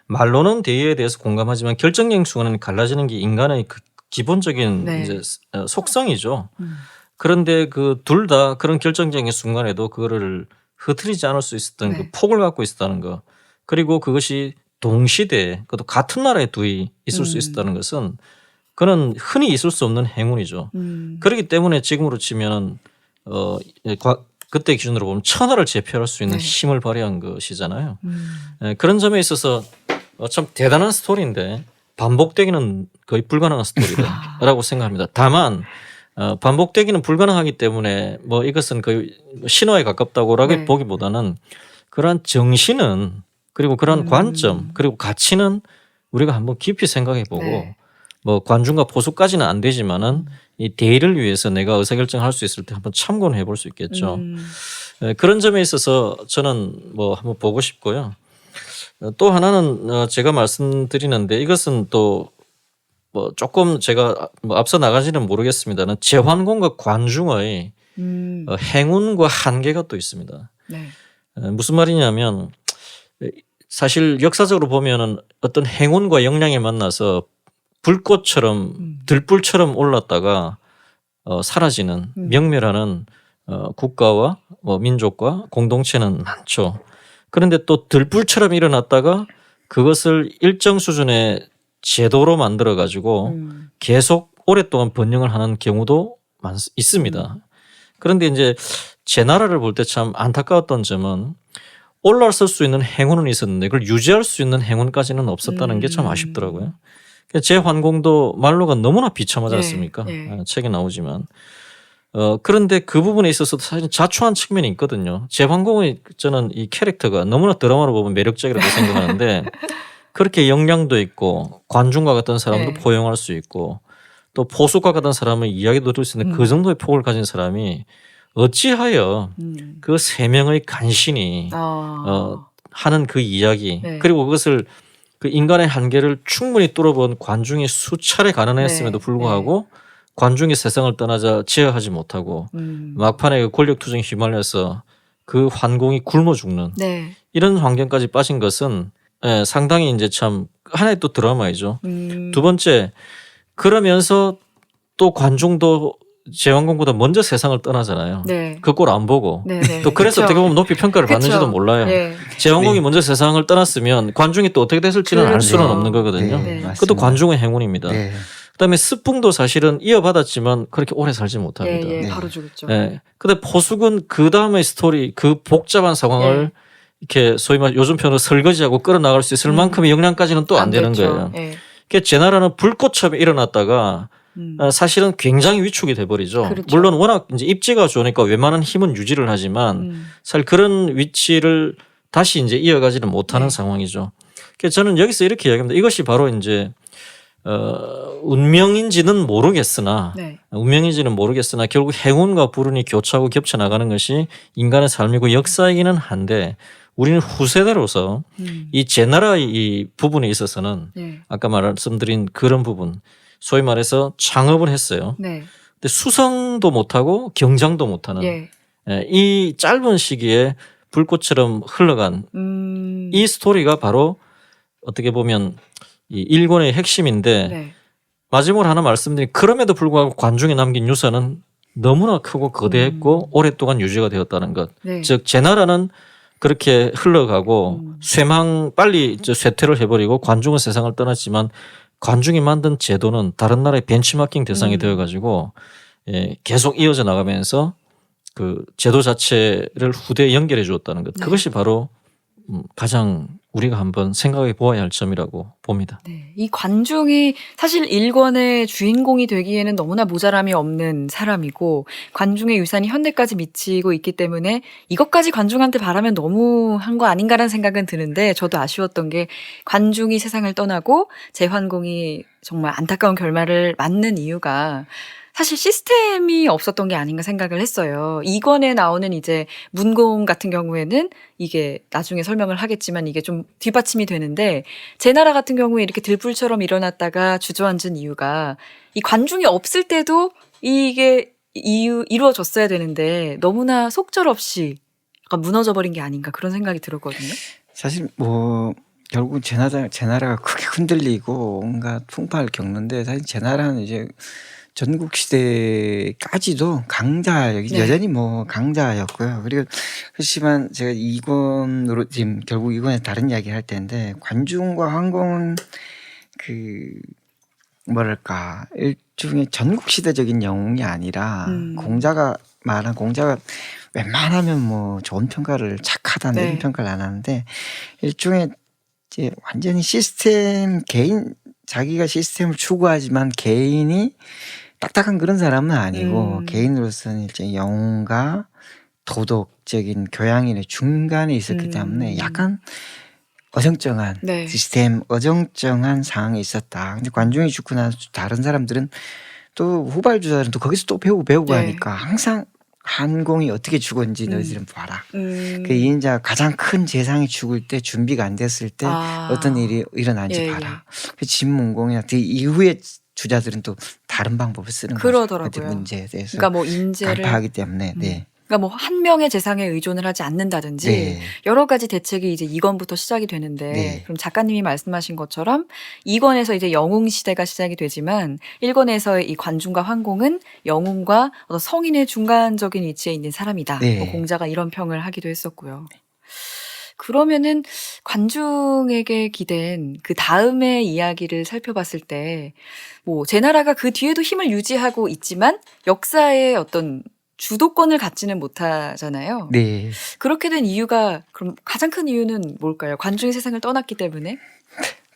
말로는 대의에 대해서 공감하지만 결정적인 순간에는 갈라지는 게 인간의 그 기본적인 네. 이제 속성이죠. 그런데 그 둘 다 그런 결정적인 순간에도 그거를 흐트리지 않을 수 있었던 네. 그 폭을 갖고 있었다는 거 그리고 그것이 동시대에 그것도 같은 나라에 둘이 있을 수 있었다는 것은 그는 흔히 있을 수 없는 행운이죠. 그렇기 때문에 지금으로 치면 그때 기준으로 보면 천하를 제패할 수 있는 네. 힘을 발휘한 것이잖아요. 그런 점에 있어서 참 대단한 스토리인데 반복되기는 거의 불가능한 스토리라고 생각합니다. 다만 반복되기는 불가능하기 때문에 뭐 이것은 거의 신화에 가깝다고라고 네. 보기보다는 그러한 정신은 그리고 그러한 관점 그리고 가치는 우리가 한번 깊이 생각해 보고 네. 뭐 관중과 포수까지는 안 되지만은 이 대의를 위해서 내가 의사결정할 수 있을 때 한번 참고는 해볼 수 있겠죠. 그런 점에 있어서 저는 뭐 한번 보고 싶고요. 또 하나는 제가 말씀드리는데 이것은 또 뭐 조금 제가 뭐 앞서 나가지는 모르겠습니다는 제환공과 관중의 행운과 한계가 또 있습니다. 네. 무슨 말이냐면 사실 역사적으로 보면은 어떤 행운과 역량이 만나서 불꽃처럼 들불처럼 올랐다가 사라지는 명멸하는 국가와 뭐 민족과 공동체는 많죠. 그런데 또 들불처럼 일어났다가 그것을 일정 수준의 제도로 만들어 가지고 계속 오랫동안 번영을 하는 경우도 있습니다. 그런데 이제 제 나라를 볼 때 참 안타까웠던 점은 올라설 수 있는 행운은 있었는데 그걸 유지할 수 있는 행운까지는 없었다는 게 참 아쉽더라고요. 제 환공도 말로가 너무나 비참하지 않습니까? 책에 나오지만. 그런데 그 부분에 있어서도 사실 자초한 측면이 있거든요. 제 환공의 저는 이 캐릭터가 너무나 드라마로 보면 매력적이라고 생각하는데 그렇게 역량도 있고 관중과 같은 사람도 포용할 수 있고 또 포수과 같은 사람의 이야기도 들을 수 있는 그 정도의 폭을 가진 사람이 어찌하여 그 세 명의 간신히 하는 그 이야기 그리고 그것을 그 인간의 한계를 충분히 뚫어본 관중이 수차례 가난했음에도 불구하고 관중이 세상을 떠나자 제어하지 못하고 막판에 그 권력 투쟁에 휘말려서 그 환공이 굶어 죽는 이런 환경까지 빠진 것은 상당히 이제 참 하나의 또 드라마이죠. 두 번째 그러면서 또 관중도 제왕공보다 먼저 세상을 떠나잖아요. 그 꼴 안 보고 또 그래서 어떻게 보면 높이 평가를 받는지도 몰라요. 제왕공이 먼저 세상을 떠났으면 관중이 또 어떻게 됐을지는 알 수는 없는 거거든요. 그것도 관중의 행운입니다. 그다음에 스풍도 사실은 이어받았지만 그렇게 오래 살지 못합니다. 바로 죽었죠. 근데 포숙은 그 다음의 스토리 그 복잡한 상황을 이렇게 소위 말 요즘 표현으로 설거지하고 끌어나갈 수 있을 만큼의 역량까지는 또 안 되는 거예요. 그러니까 제 나라는 불꽃처럼 일어났다가 사실은 굉장히 위축이 돼버리죠. 물론 워낙 이제 입지가 좋으니까 웬만한 힘은 유지를 하지만 사실 그런 위치를 다시 이제 이어가지는 못하는 상황이죠. 그래서 저는 여기서 이렇게 이야기합니다. 이것이 바로 이제 운명인지는 모르겠으나 결국 행운과 불운이 교차하고 겹쳐 나가는 것이 인간의 삶이고 역사이기는 한데 우리는 후세대로서 이 제 나라의 이 부분에 있어서는 아까 말씀드린 그런 부분 소위 말해서 창업을 했어요. 근데 수성도 못하고 경장도 못하는 이 짧은 시기에 불꽃처럼 흘러간 이 스토리가 바로 어떻게 보면 이 일권의 핵심인데 마지막으로 하나 말씀드린 그럼에도 불구하고 관중에 남긴 유산은 너무나 크고 거대했고 오랫동안 유지가 되었다는 것. 즉 제 나라는 그렇게 흘러가고 빨리 쇠퇴를 해버리고 관중은 세상을 떠났지만 관중이 만든 제도는 다른 나라의 벤치마킹 대상이 되어가지고 계속 이어져 나가면서 그 제도 자체를 후대에 연결해 주었다는 것. 그것이 바로 가장 우리가 한번 생각해 보아야 할 점이라고 봅니다. 이 관중이 사실 일권의 주인공이 되기에는 너무나 모자람이 없는 사람이고 관중의 유산이 현대까지 미치고 있기 때문에 이것까지 관중한테 바라면 너무 한 거 아닌가라는 생각은 드는데 저도 아쉬웠던 게 관중이 세상을 떠나고 제환공이 정말 안타까운 결말을 맞는 이유가 사실 시스템이 없었던 게 아닌가 생각을 했어요. 2권에 나오는 이제 문공 같은 경우에는 이게 나중에 설명을 하겠지만 이게 좀 뒷받침이 되는데 제 나라 같은 경우에 이렇게 들불처럼 일어났다가 주저앉은 이유가 이 관중이 없을 때도 이게 이루어졌어야 되는데 너무나 속절없이 약간 무너져 버린 게 아닌가 그런 생각이 들었거든요. 사실 뭐 결국 제 나라가 크게 흔들리고 온갖 풍파를 겪는데 사실 제 나라는 이제 전국 시대까지도 여전히 뭐 강자였고요. 그리고 그렇지만 제가 2권으로 지금 결국 2권에 다른 이야기 할 텐데 관중과 항공은 그 뭐랄까 일종의 전국 시대적인 영웅이 아니라 공자가 웬만하면 뭐 좋은 평가를 착하다 이런 평가를 안 하는데 일종의 이제 완전히 자기가 시스템을 추구하지만 개인이 딱딱한 그런 사람은 아니고 개인으로서는 일종의 영웅과 도덕적인 교양인의 중간에 있었기 때문에 약간 어정쩡한 시스템, 어정쩡한 상황이 있었다. 근데 관중이 죽고 나서 다른 사람들은 또 후발주자들은 또 거기서 또 배우고 하니까 항상 한공이 어떻게 죽었는지 너희들은 봐라. 그 2인자가 가장 큰 재상이 죽을 때 준비가 안 됐을 때 어떤 일이 일어난지 봐라. 그 진문공이나 그 이후에 주자들은 또 다른 방법을 쓰는 그러더라고요. 거죠. 그 문제에 대해서. 그러니까 뭐 인재를 간파하기 때문에. 그러니까 뭐 한 명의 재상에 의존을 하지 않는다든지 여러 가지 대책이 이제 2권부터 시작이 되는데 그럼 작가님이 말씀하신 것처럼 2권에서 이제 영웅 시대가 시작이 되지만 1권에서의 이 관중과 황공은 영웅과 어떤 성인의 중간적인 위치에 있는 사람이다. 뭐 공자가 이런 평을 하기도 했었고요. 그러면은 관중에게 기댄 그 다음의 이야기를 살펴봤을 때 뭐 제나라가 그 뒤에도 힘을 유지하고 있지만 역사의 어떤 주도권을 갖지는 못하잖아요. 네. 그렇게 된 이유가 그럼 가장 큰 이유는 뭘까요? 관중이 세상을 떠났기 때문에?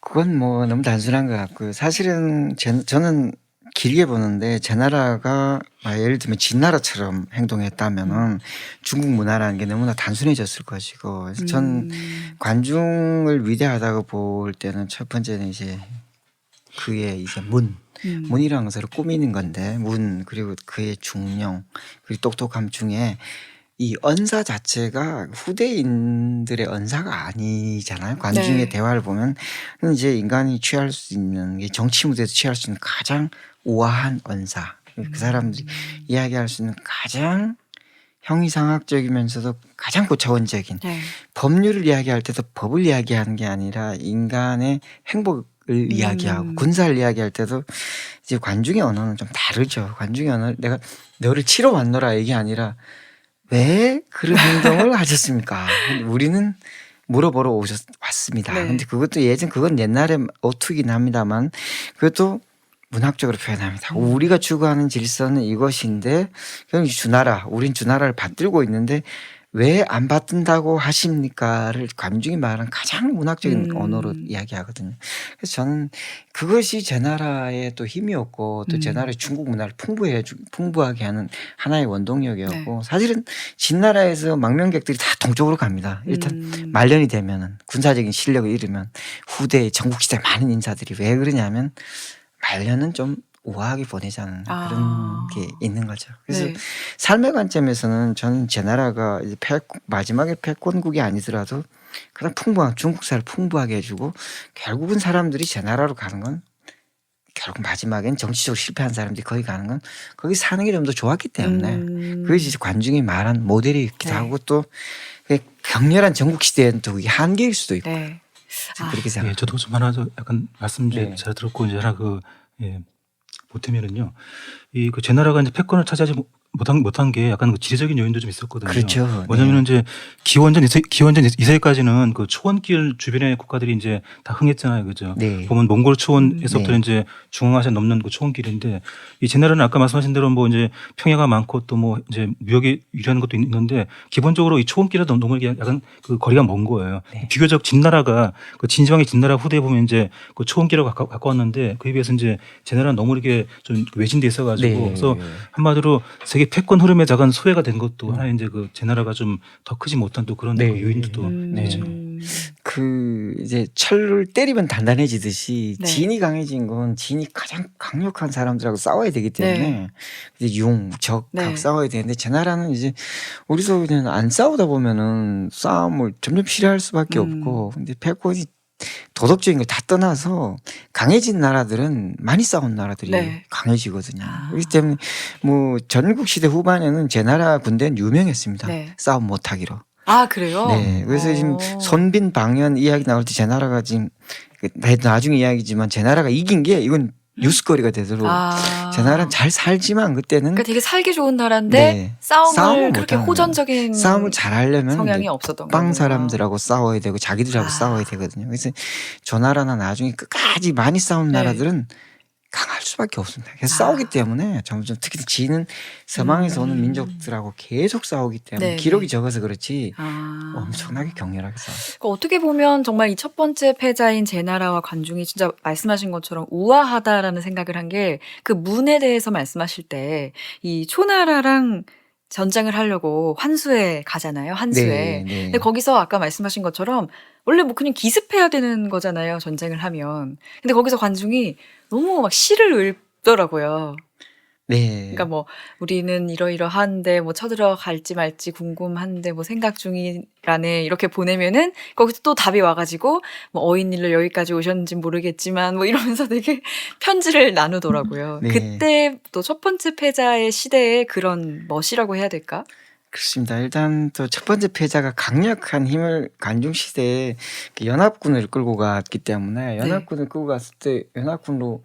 그건 뭐 너무 단순한 것 같고요. 사실은 저는 길게 보는데 제나라가 예를 들면 진나라처럼 행동했다면은 중국 문화라는 게 너무나 단순해졌을 것이고, 그래서 전 관중을 위대하다고 볼 때는 첫 번째는 이제 그의 이제 문이라는 것을 꾸미는 건데, 그리고 그의 중령 그리고 똑똑함 중에 이 언사 자체가 후대인들의 언사가 아니잖아요. 관중의 네. 대화를 보면 이제 인간이 취할 수 있는 게 정치 무대에서 취할 수 있는 가장 우아한 언사, 그 사람들이 이야기할 수 있는 가장 형이상학적이면서도 가장 고차원적인 네. 법률을 이야기할 때도 법을 이야기하는 게 아니라 인간의 행복을 이야기하고 군사를 이야기할 때도 이제 관중의 언어는 좀 다르죠. 관중의 언어 내가 너를 치러 왔노라 이게 아니라 왜 그런 행동을 하셨습니까? 우리는 물어보러 왔습니다. 네. 근데 그것도 그건 옛날에 오투긴 합니다만 그것도 문학적으로 표현합니다. 우리가 추구하는 질서는 이것인데, 그럼 우린 주나라를 받들고 있는데 왜 안 받든다고 하십니까를 관중이 말하는 가장 문학적인 언어로 이야기하거든요. 그래서 저는 그것이 제나라의 또 힘이었고 또 제나라의 중국 문화를 풍부하게 하는 하나의 원동력이었고, 네. 사실은 진나라에서 망명객들이 다 동쪽으로 갑니다. 일단 말년이 되면은 군사적인 실력을 잃으면 후대 전국시대 많은 인사들이 왜 그러냐면 말년은 좀 우아하게 보내자는 그런 게 있는 거죠. 그래서 네. 삶의 관점에서는 저는 제나라가 이제 마지막에 패권국이 아니더라도 가장 풍부한 중국사를 풍부하게 해주고, 결국은 사람들이 제나라로 가는 건 결국 마지막엔 정치적으로 실패한 사람들이 거기 가는 건 거기 사는 게 좀 더 좋았기 때문에 그것이 이제 관중이 말한 모델이기도 네. 하고, 또 격렬한 전국 시대에는 또 그게 한계일 수도 있고. 네. 그렇게 예, 생각합니다. 저도 좀 하나 약간 말씀 네. 잘 들었고 이제 하나 보태면은요, 그 제나라가 이제 패권을 차지하지 못한 게 약간 그 지리적인 요인도 좀 있었거든요. 그렇죠. 뭐냐면은 이제 기원전 2세기까지는 그 초원길 주변의 국가들이 이제 다 흥했잖아요, 그죠? 네. 보면 몽골 초원에서부터 네. 이제 중앙아시아 넘는 그 초원길인데, 이 제나라는 아까 말씀하신 대로 뭐 이제 평야가 많고 또 뭐 이제 무역에 유리한 것도 있는데, 기본적으로 이 초원길에 넘는 약간 그 거리가 먼 거예요. 네. 비교적 진나라가 그 진지방의 진나라 후대에 보면 이제 그 초원길에 가까웠는데, 그에 비해서 이제 제나라는 너무 이렇게 좀 외진돼 있어가지고, 네. 그래서 한마디로 세계 패권 흐름에 작은 소외가 된 것도 하나의 이제 그 제나라가 좀 더 크지 못한 또 그런 네. 그 요인도 또 되죠. 그 이제 철을 때리면 단단해지듯이 네. 진이 강해진 건 진이 가장 강력한 사람들하고 싸워야 되기 때문에 이제 적하고 네. 싸워야 되는데, 제나라는 이제 우리도 그냥 안 싸우다 보면은 싸움을 점점 싫어할 수밖에 없고, 근데 패권이 도덕적인 걸 다 떠나서 강해진 나라들은 많이 싸운 나라들이 네. 강해지거든요. 그렇기 때문에 뭐 전국 시대 후반에는 제나라 군대는 유명했습니다. 네. 싸움 못하기로. 아, 그래요? 네. 그래서 지금 손빈 방연 이야기 나올 때 제나라가 지금 나중에 이야기지만 제나라가 이긴 게 이건 뉴스거리가 되도록 제나라는 잘 살지만 그때는 그러니까 되게 살기 좋은 나라인데 네. 싸움을 싸움을 그렇게 못하는 호전적인 싸움을 잘 하려면 성향이 이제 없었던 빵 거구나. 사람들하고 싸워야 되고 자기들하고 싸워야 되거든요. 그래서 저 나라나 나중에 끝까지 많이 싸운 네. 나라들은 강할 수밖에 없습니다. 그래서 싸우기 때문에 점점 특히 지는 서방에서 오는 민족들하고 계속 싸우기 때문에 네, 기록이 네. 적어서 그렇지 엄청나게 격렬하게 싸워요. 그러니까 어떻게 보면 정말 이 첫 번째 패자인 제나라와 관중이 진짜 말씀하신 것처럼 우아하다라는 생각을 한 게, 그 문에 대해서 말씀하실 때 이 초나라랑 전쟁을 하려고 환수에 가잖아요. 한수에. 네, 네. 근데 거기서 아까 말씀하신 것처럼 원래 뭐 그냥 기습해야 되는 거잖아요. 전쟁을 하면. 근데 거기서 관중이 너무 막 시를 읊더라고요. 네. 그러니까 뭐 우리는 이러이러한데 뭐 쳐들어갈지 말지 궁금한데 뭐 생각 중이라네 이렇게 보내면은 거기서 또 답이 와가지고 뭐 어인일로 여기까지 오셨는지 모르겠지만 뭐 이러면서 되게 편지를 나누더라고요. 네. 그때 또 첫 번째 패자의 시대의 그런 멋이라고 해야 될까? 그렇습니다. 일단 또 첫 번째 패자가 강력한 힘을 관중 시대에 연합군을 끌고 갔기 때문에, 연합군을 끌고 갔을 때 연합군으로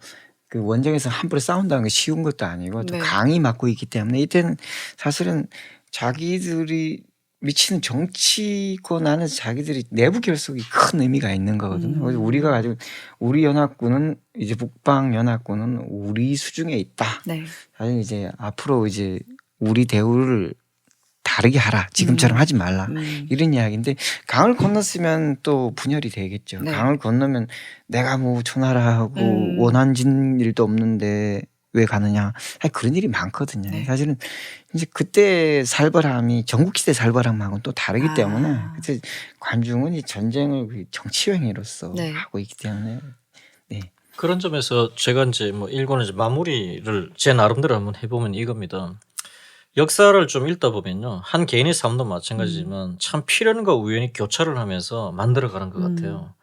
그 원정에서 함부로 싸운다는 게 쉬운 것도 아니고 또 네. 강이 맞고 있기 때문에 이때는 사실은 자기들이 미치는 정치권 안에서 자기들이 내부 결속이 큰 의미가 있는 거거든요. 그래서 우리가 가지고 우리 연합군은 이제 북방 연합군은 우리 수중에 있다. 네. 사실 이제 앞으로 이제 우리 대우를 다르게 하라. 지금처럼 하지 말라. 이런 이야기인데 강을 건넜으면 또 분열이 되겠죠. 네. 강을 건너면 내가 뭐 초나라하고 원한진 일도 없는데 왜 가느냐. 사실 그런 일이 많거든요. 네. 사실은 이제 그때 살벌함이 전국시대 살벌함하고는 또 다르기 때문에 그때 관중은 이 전쟁을 정치 행위로서 네. 하고 있기 때문에 그런 점에서 제가 이제 뭐 일본의 이제 마무리를 제 나름대로 한번 해보면 이겁니다. 역사를 좀 읽다 보면요. 한 개인의 삶도 마찬가지지만 참 필연과 우연이 교차를 하면서 만들어가는 것 같아요.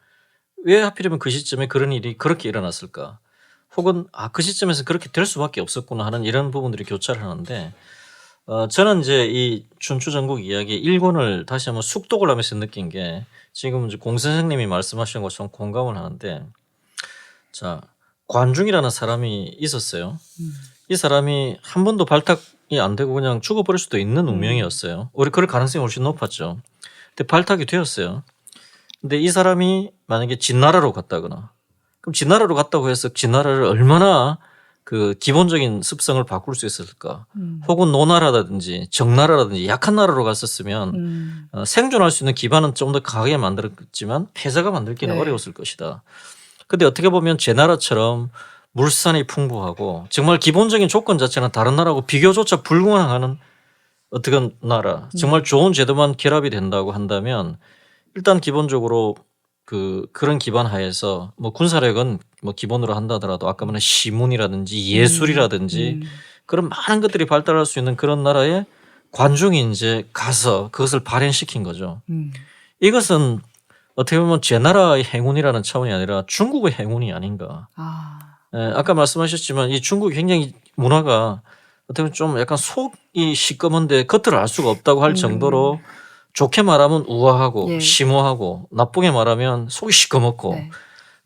왜 하필이면 그 시점에 그런 일이 그렇게 일어났을까? 혹은 그 시점에서 그렇게 될 수밖에 없었구나 하는 이런 부분들이 교차를 하는데 저는 이제 이 춘추전국 이야기 1권을 다시 한번 숙독을 하면서 느낀 게 지금 이제 공 선생님이 말씀하신 것처럼 공감을 하는데 자 관중이라는 사람이 있었어요. 이 사람이 한 번도 발탁이 안 되고 그냥 죽어버릴 수도 있는 운명이었어요. 우리 그럴 가능성이 훨씬 높았죠. 근데 발탁이 되었어요. 근데 이 사람이 만약에 진나라로 갔다거나 그럼 진나라로 갔다고 해서 진나라를 얼마나 그 기본적인 습성을 바꿀 수 있었을까? 혹은 노나라라든지 정나라라든지 약한 나라로 갔었으면 생존할 수 있는 기반은 좀 더 강하게 만들었지만 패자가 만들기는 네. 어려웠을 것이다. 근데 어떻게 보면 제 나라처럼 물산이 풍부하고 정말 기본적인 조건 자체는 다른 나라하고 비교조차 불가능한 어떤 나라 정말 좋은 제도만 결합이 된다고 한다면 일단 기본적으로 그런 기반 하에서 뭐 군사력은 뭐 기본으로 한다더라도 아까 말한 시문이라든지 예술이라든지 그런 많은 것들이 발달할 수 있는 그런 나라에 관중이 이제 가서 그것을 발현시킨 거죠. 이것은 어떻게 보면 제 나라의 행운이라는 차원이 아니라 중국의 행운이 아닌가. 아까 말씀하셨지만 이 중국이 굉장히 문화가 어떻게 보면 좀 약간 속이 시꺼먼데 겉을 알 수가 없다고 할 정도로 좋게 말하면 우아하고 예. 심오하고 나쁘게 말하면 속이 시꺼멓고 네.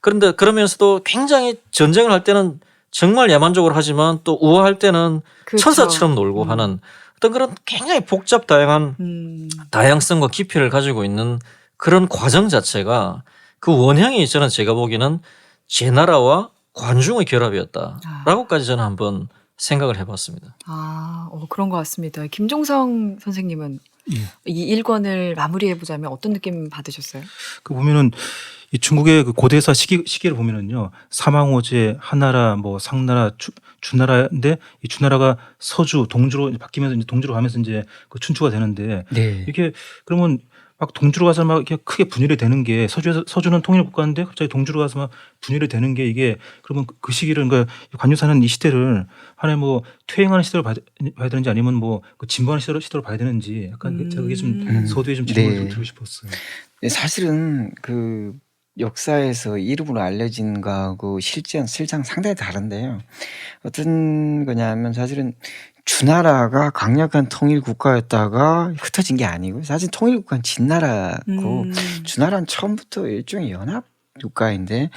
그런데 그러면서도 굉장히 전쟁을 할 때는 정말野蛮적으로 하지만 또 우아할 때는 그렇죠. 천사처럼 놀고 하는 어떤 그런 굉장히 복잡 다양한 다양성과 깊이를 가지고 있는 그런 과정 자체가 그 원형이 저는 제가 보기에는 제 나라와 관중의 결합이었다라고까지 저는 한번 생각을 해봤습니다. 그런 것 같습니다. 김종성 선생님은 이 일권을 마무리해보자면 어떤 느낌 받으셨어요? 그 보면은 이 중국의 그 고대사 시기를 보면은요, 사망오제, 한나라, 뭐 상나라, 주나라인데 이 주나라가 서주, 동주로 바뀌면서 이제 동주로 가면서 이제 그 춘추가 되는데 이게 그러면 막 동주로 가서 막 이렇게 크게 분열이 되는 게 서주는 통일 국가인데 갑자기 동주로 가서 막 분열이 되는 게 이게 그러면 그 시기를 그러니까 관유사는 이 시대를 하나의 뭐 퇴행하는 시대로 봐야 되는지 아니면 뭐 그 진보하는 시대로 봐야 되는지 약간 제가 그게 좀 서두에 좀 질문을 좀 드리고 싶었어요. 사실은 그 역사에서 이름으로 알려진 거하고 실상 상당히 다른데요. 어떤 거냐면 사실은 주나라가 강력한 통일 국가였다가 흩어진 게 아니고 사실 통일 국가는 진나라고 주나라는 처음부터 일종의 연합 국가인데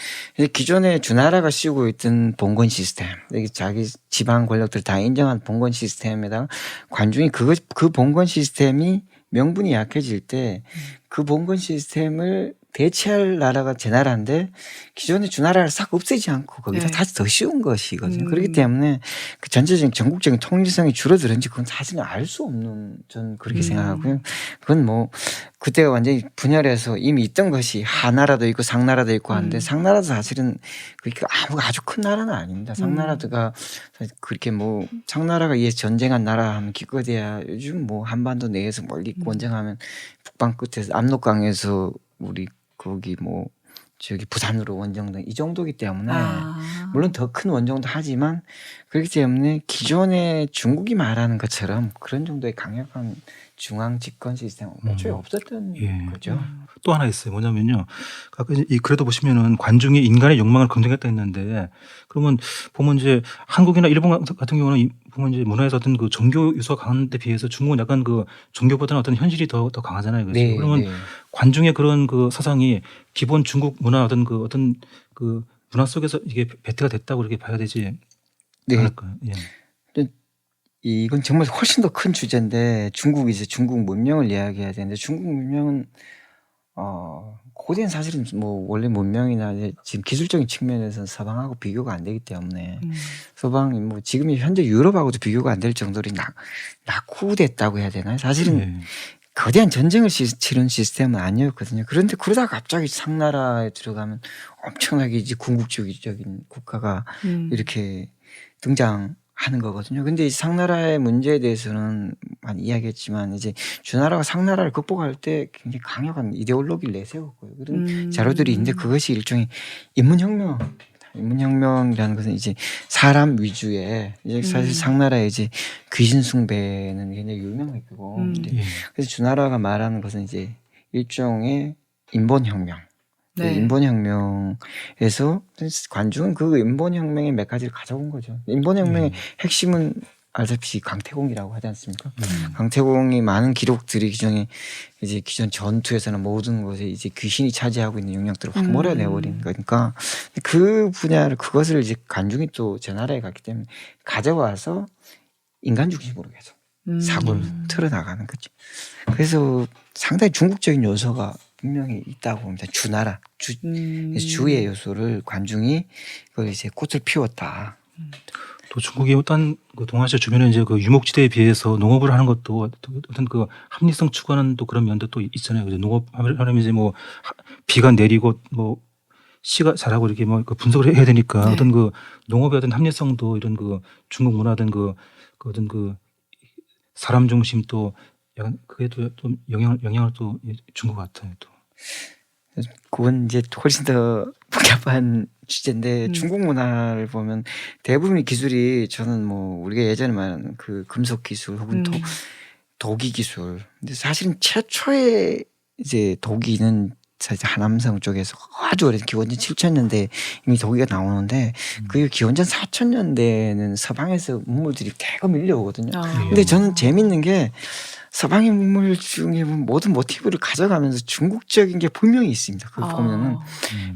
기존에 주나라가 씌우고 있던 봉건 시스템, 자기 지방 권력들 다 인정한 봉건 시스템에다가 관중이 그 봉건 시스템이 명분이 약해질 때 그 봉건 시스템을 대체할 나라가 제 나라인데 기존의 주나라를 싹 없애지 않고 거기다 다시 더 씌운 것이거든요. 그렇기 때문에 그 전체적인 전국적인 통일성이 줄어들었는지 그건 사실은 알 수 없는 저는 그렇게 생각하고요. 그건 뭐 그때가 완전히 분열해서 이미 있던 것이 하나라도 있고 상나라도 있고 한데 상나라도 사실은 그렇게 아주 큰 나라는 아닙니다. 상나라도가 그렇게 뭐 상나라가 이에 전쟁한 나라 하면 기껏해야 요즘 뭐 한반도 내에서 멀리 원정하면 북방 끝에서 압록강에서 우리 거기 뭐 저기 부산으로 원정등 이 정도기 때문에 물론 더 큰 원정도 하지만 그렇기 때문에 기존의 중국이 말하는 것처럼 그런 정도의 강력한 중앙 집권 시스템은 애초에 없었던 거죠. 또 하나 있어요. 뭐냐면요. 아까 그래도 보시면은 관중이 인간의 욕망을 긍정했다 했는데 그러면 보면 이제 한국이나 일본 같은 경우는 보면 이제 문화에서 어떤 그 종교 요소가 강한 데 비해서 중국은 약간 그 종교보다는 어떤 현실이 더 강하잖아요. 그렇죠. 그러면 관중의 그런 그 사상이 기본 중국 문화 어떤 그 문화 속에서 이게 배트가 됐다고 그렇게 봐야 되지 않을까요? 이건 정말 훨씬 더 큰 주제인데 중국이 이제 중국 문명을 이야기해야 되는데 중국 문명은 고대는 사실은 뭐 원래 문명이나 이제 지금 기술적인 측면에서는 서방하고 비교가 안 되기 때문에 서방이 뭐 지금 현재 유럽하고도 비교가 안 될 정도로 낙후됐다고 해야 되나요? 사실은 예. 거대한 전쟁을 치른 시스템은 아니었거든요. 그런데 그러다가 갑자기 상나라에 들어가면 엄청나게 이제 궁극주의적인 국가가 이렇게 등장하는 거거든요. 근데 이 상나라의 문제에 대해서는 많이 이야기했지만 이제 주나라가 상나라를 극복할 때 굉장히 강력한 이데올로기를 내세웠고요. 그런 자료들이 있는데 그것이 일종의 인문혁명이라는 것은 이제 사람 위주의 이제 사실 상나라의 이제 귀신 숭배는 굉장히 유명했고 예. 그래서 주나라가 말하는 것은 이제 일종의 인본혁명. 네. 인본혁명에서 관중은 그 인본혁명의 몇 가지를 가져온 거죠. 인본혁명의 핵심은 알다시피 강태공이라고 하지 않습니까? 강태공이 많은 기록들이 기존 전투에서는 모든 것에 이제 귀신이 차지하고 있는 영역들을 확 몰아내버린 거니까 그 분야를 그것을 이제 관중이 또 제 나라에 갔기 때문에 가져와서 인간 중심으로 계속 사고를 틀어나가는 거죠. 그래서 상당히 중국적인 요소가 분명히 있다고 봅니다. 주나라, 주의 요소를 관중이 그걸 이제 꽃을 피웠다. 또 중국이 어떤 그 동아시아 주변에 이제 그 유목지대에 비해서 농업을 하는 것도 어떤 그 합리성 추구하는 또 그런 면도 또 있잖아요. 그래서 농업하면 이제 뭐 비가 내리고 뭐 씨가 자라고 이렇게 뭐 그 분석을 해야 되니까 네. 어떤 그 농업의 어떤 합리성도 이런 그 중국 문화든 그 어떤 그 사람 중심 또 약간 그게도 좀 영향을 또 준 것 같아요. 또. 그건 이제 훨씬 더 복잡한 주제인데 중국 문화를 보면 대부분의 기술이 저는 뭐 우리가 예전에 말하는 그 금속 기술 혹은 도기 기술. 근데 사실은 최초의 이제 도기는 사실 하남성 쪽에서 아주 오래 기원전 7,000년대 이미 도기가 나오는데 그 기원전 4,000년대에는 서방에서 문물들이 대거 밀려오거든요. 근데 저는 재밌는 게 서방의 문물 중에 모든 모티브를 가져가면서 중국적인 게 분명히 있습니다. 그거 보면은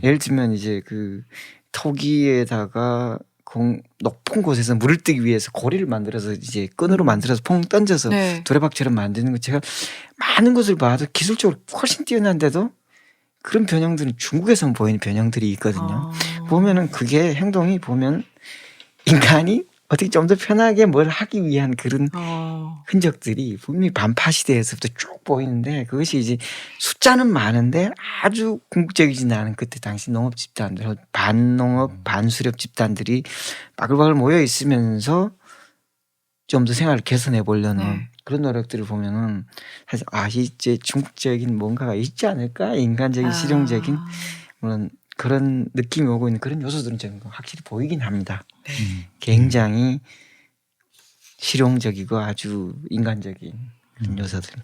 예를 들면 이제 그 토기에다가 높은 곳에서 물을 뜨기 위해서 고리를 만들어서 이제 끈으로 만들어서 퐁 던져서 네. 두레박처럼 만드는 거 제가 많은 것을 봐도 기술적으로 훨씬 뛰어난데도 그런 변형들은 중국에서만 보이는 변형들이 있거든요. 보면은 그게 행동이 보면 인간이 어떻게 좀 더 편하게 뭘 하기 위한 그런 흔적들이 분명히 반파 시대에서부터 쭉 보이는데 그것이 이제 숫자는 많은데 아주 궁극적이진 않은 그때 당시 농업 집단들 반농업 반수렵 집단들이 바글바글 모여 있으면서 좀 더 생활을 개선해 보려는 그런 노력들을 보면은 사실 이제 중국적인 뭔가가 있지 않을까 인간적인 실용적인 물론 그런 느낌이 오고 있는 그런 요소들은 저는 확실히 보이긴 합니다. 굉장히 실용적이고 아주 인간적인 그런 요소들.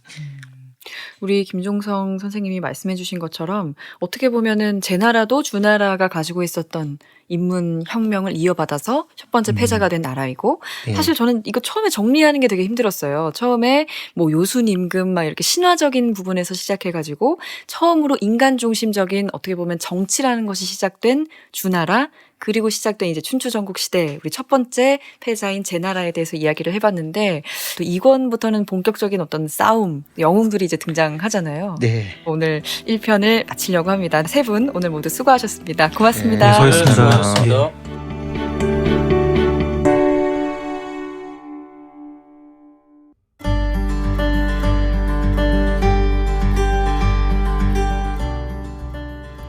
우리 김종성 선생님이 말씀해 주신 것처럼 어떻게 보면은 제 나라도 주나라가 가지고 있었던 인문 혁명을 이어받아서 첫 번째 패자가 된 나라이고 네. 사실 저는 이거 처음에 정리하는 게 되게 힘들었어요. 처음에 뭐 요순 임금 막 이렇게 신화적인 부분에서 시작해가지고 처음으로 인간 중심적인 어떻게 보면 정치라는 것이 시작된 주나라 그리고 시작된 이제 춘추 전국 시대 우리 첫 번째 패자인 제나라에 대해서 이야기를 해봤는데 또 2권부터는 본격적인 어떤 싸움, 영웅들이 이제 등장하잖아요. 네. 오늘 1편을 마치려고 합니다. 세 분 오늘 모두 수고하셨습니다. 고맙습니다. 네, 수고하셨습니다. 수고하셨습니다.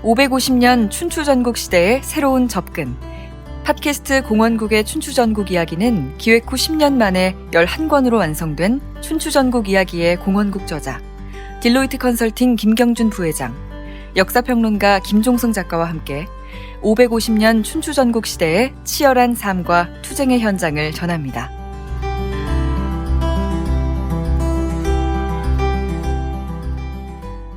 (550년) 춘추전국 시대의 새로운 접근. 팟캐스트 공원국의 춘추전국 이야기는 기획 후 10년 만에 11권으로 완성된 춘추전국 이야기의 공원국 저자, 딜로이트 컨설팅 김경준 부회장, 역사평론가 김종성 작가와 함께 550년 춘추전국 시대의 치열한 삶과 투쟁의 현장을 전합니다.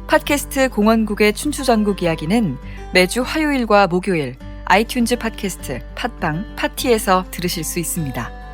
팟캐스트 공원국의 춘추전국 이야기는 매주 화요일과 목요일 아이튠즈 팟캐스트, 팟빵, 파티에서 들으실 수 있습니다.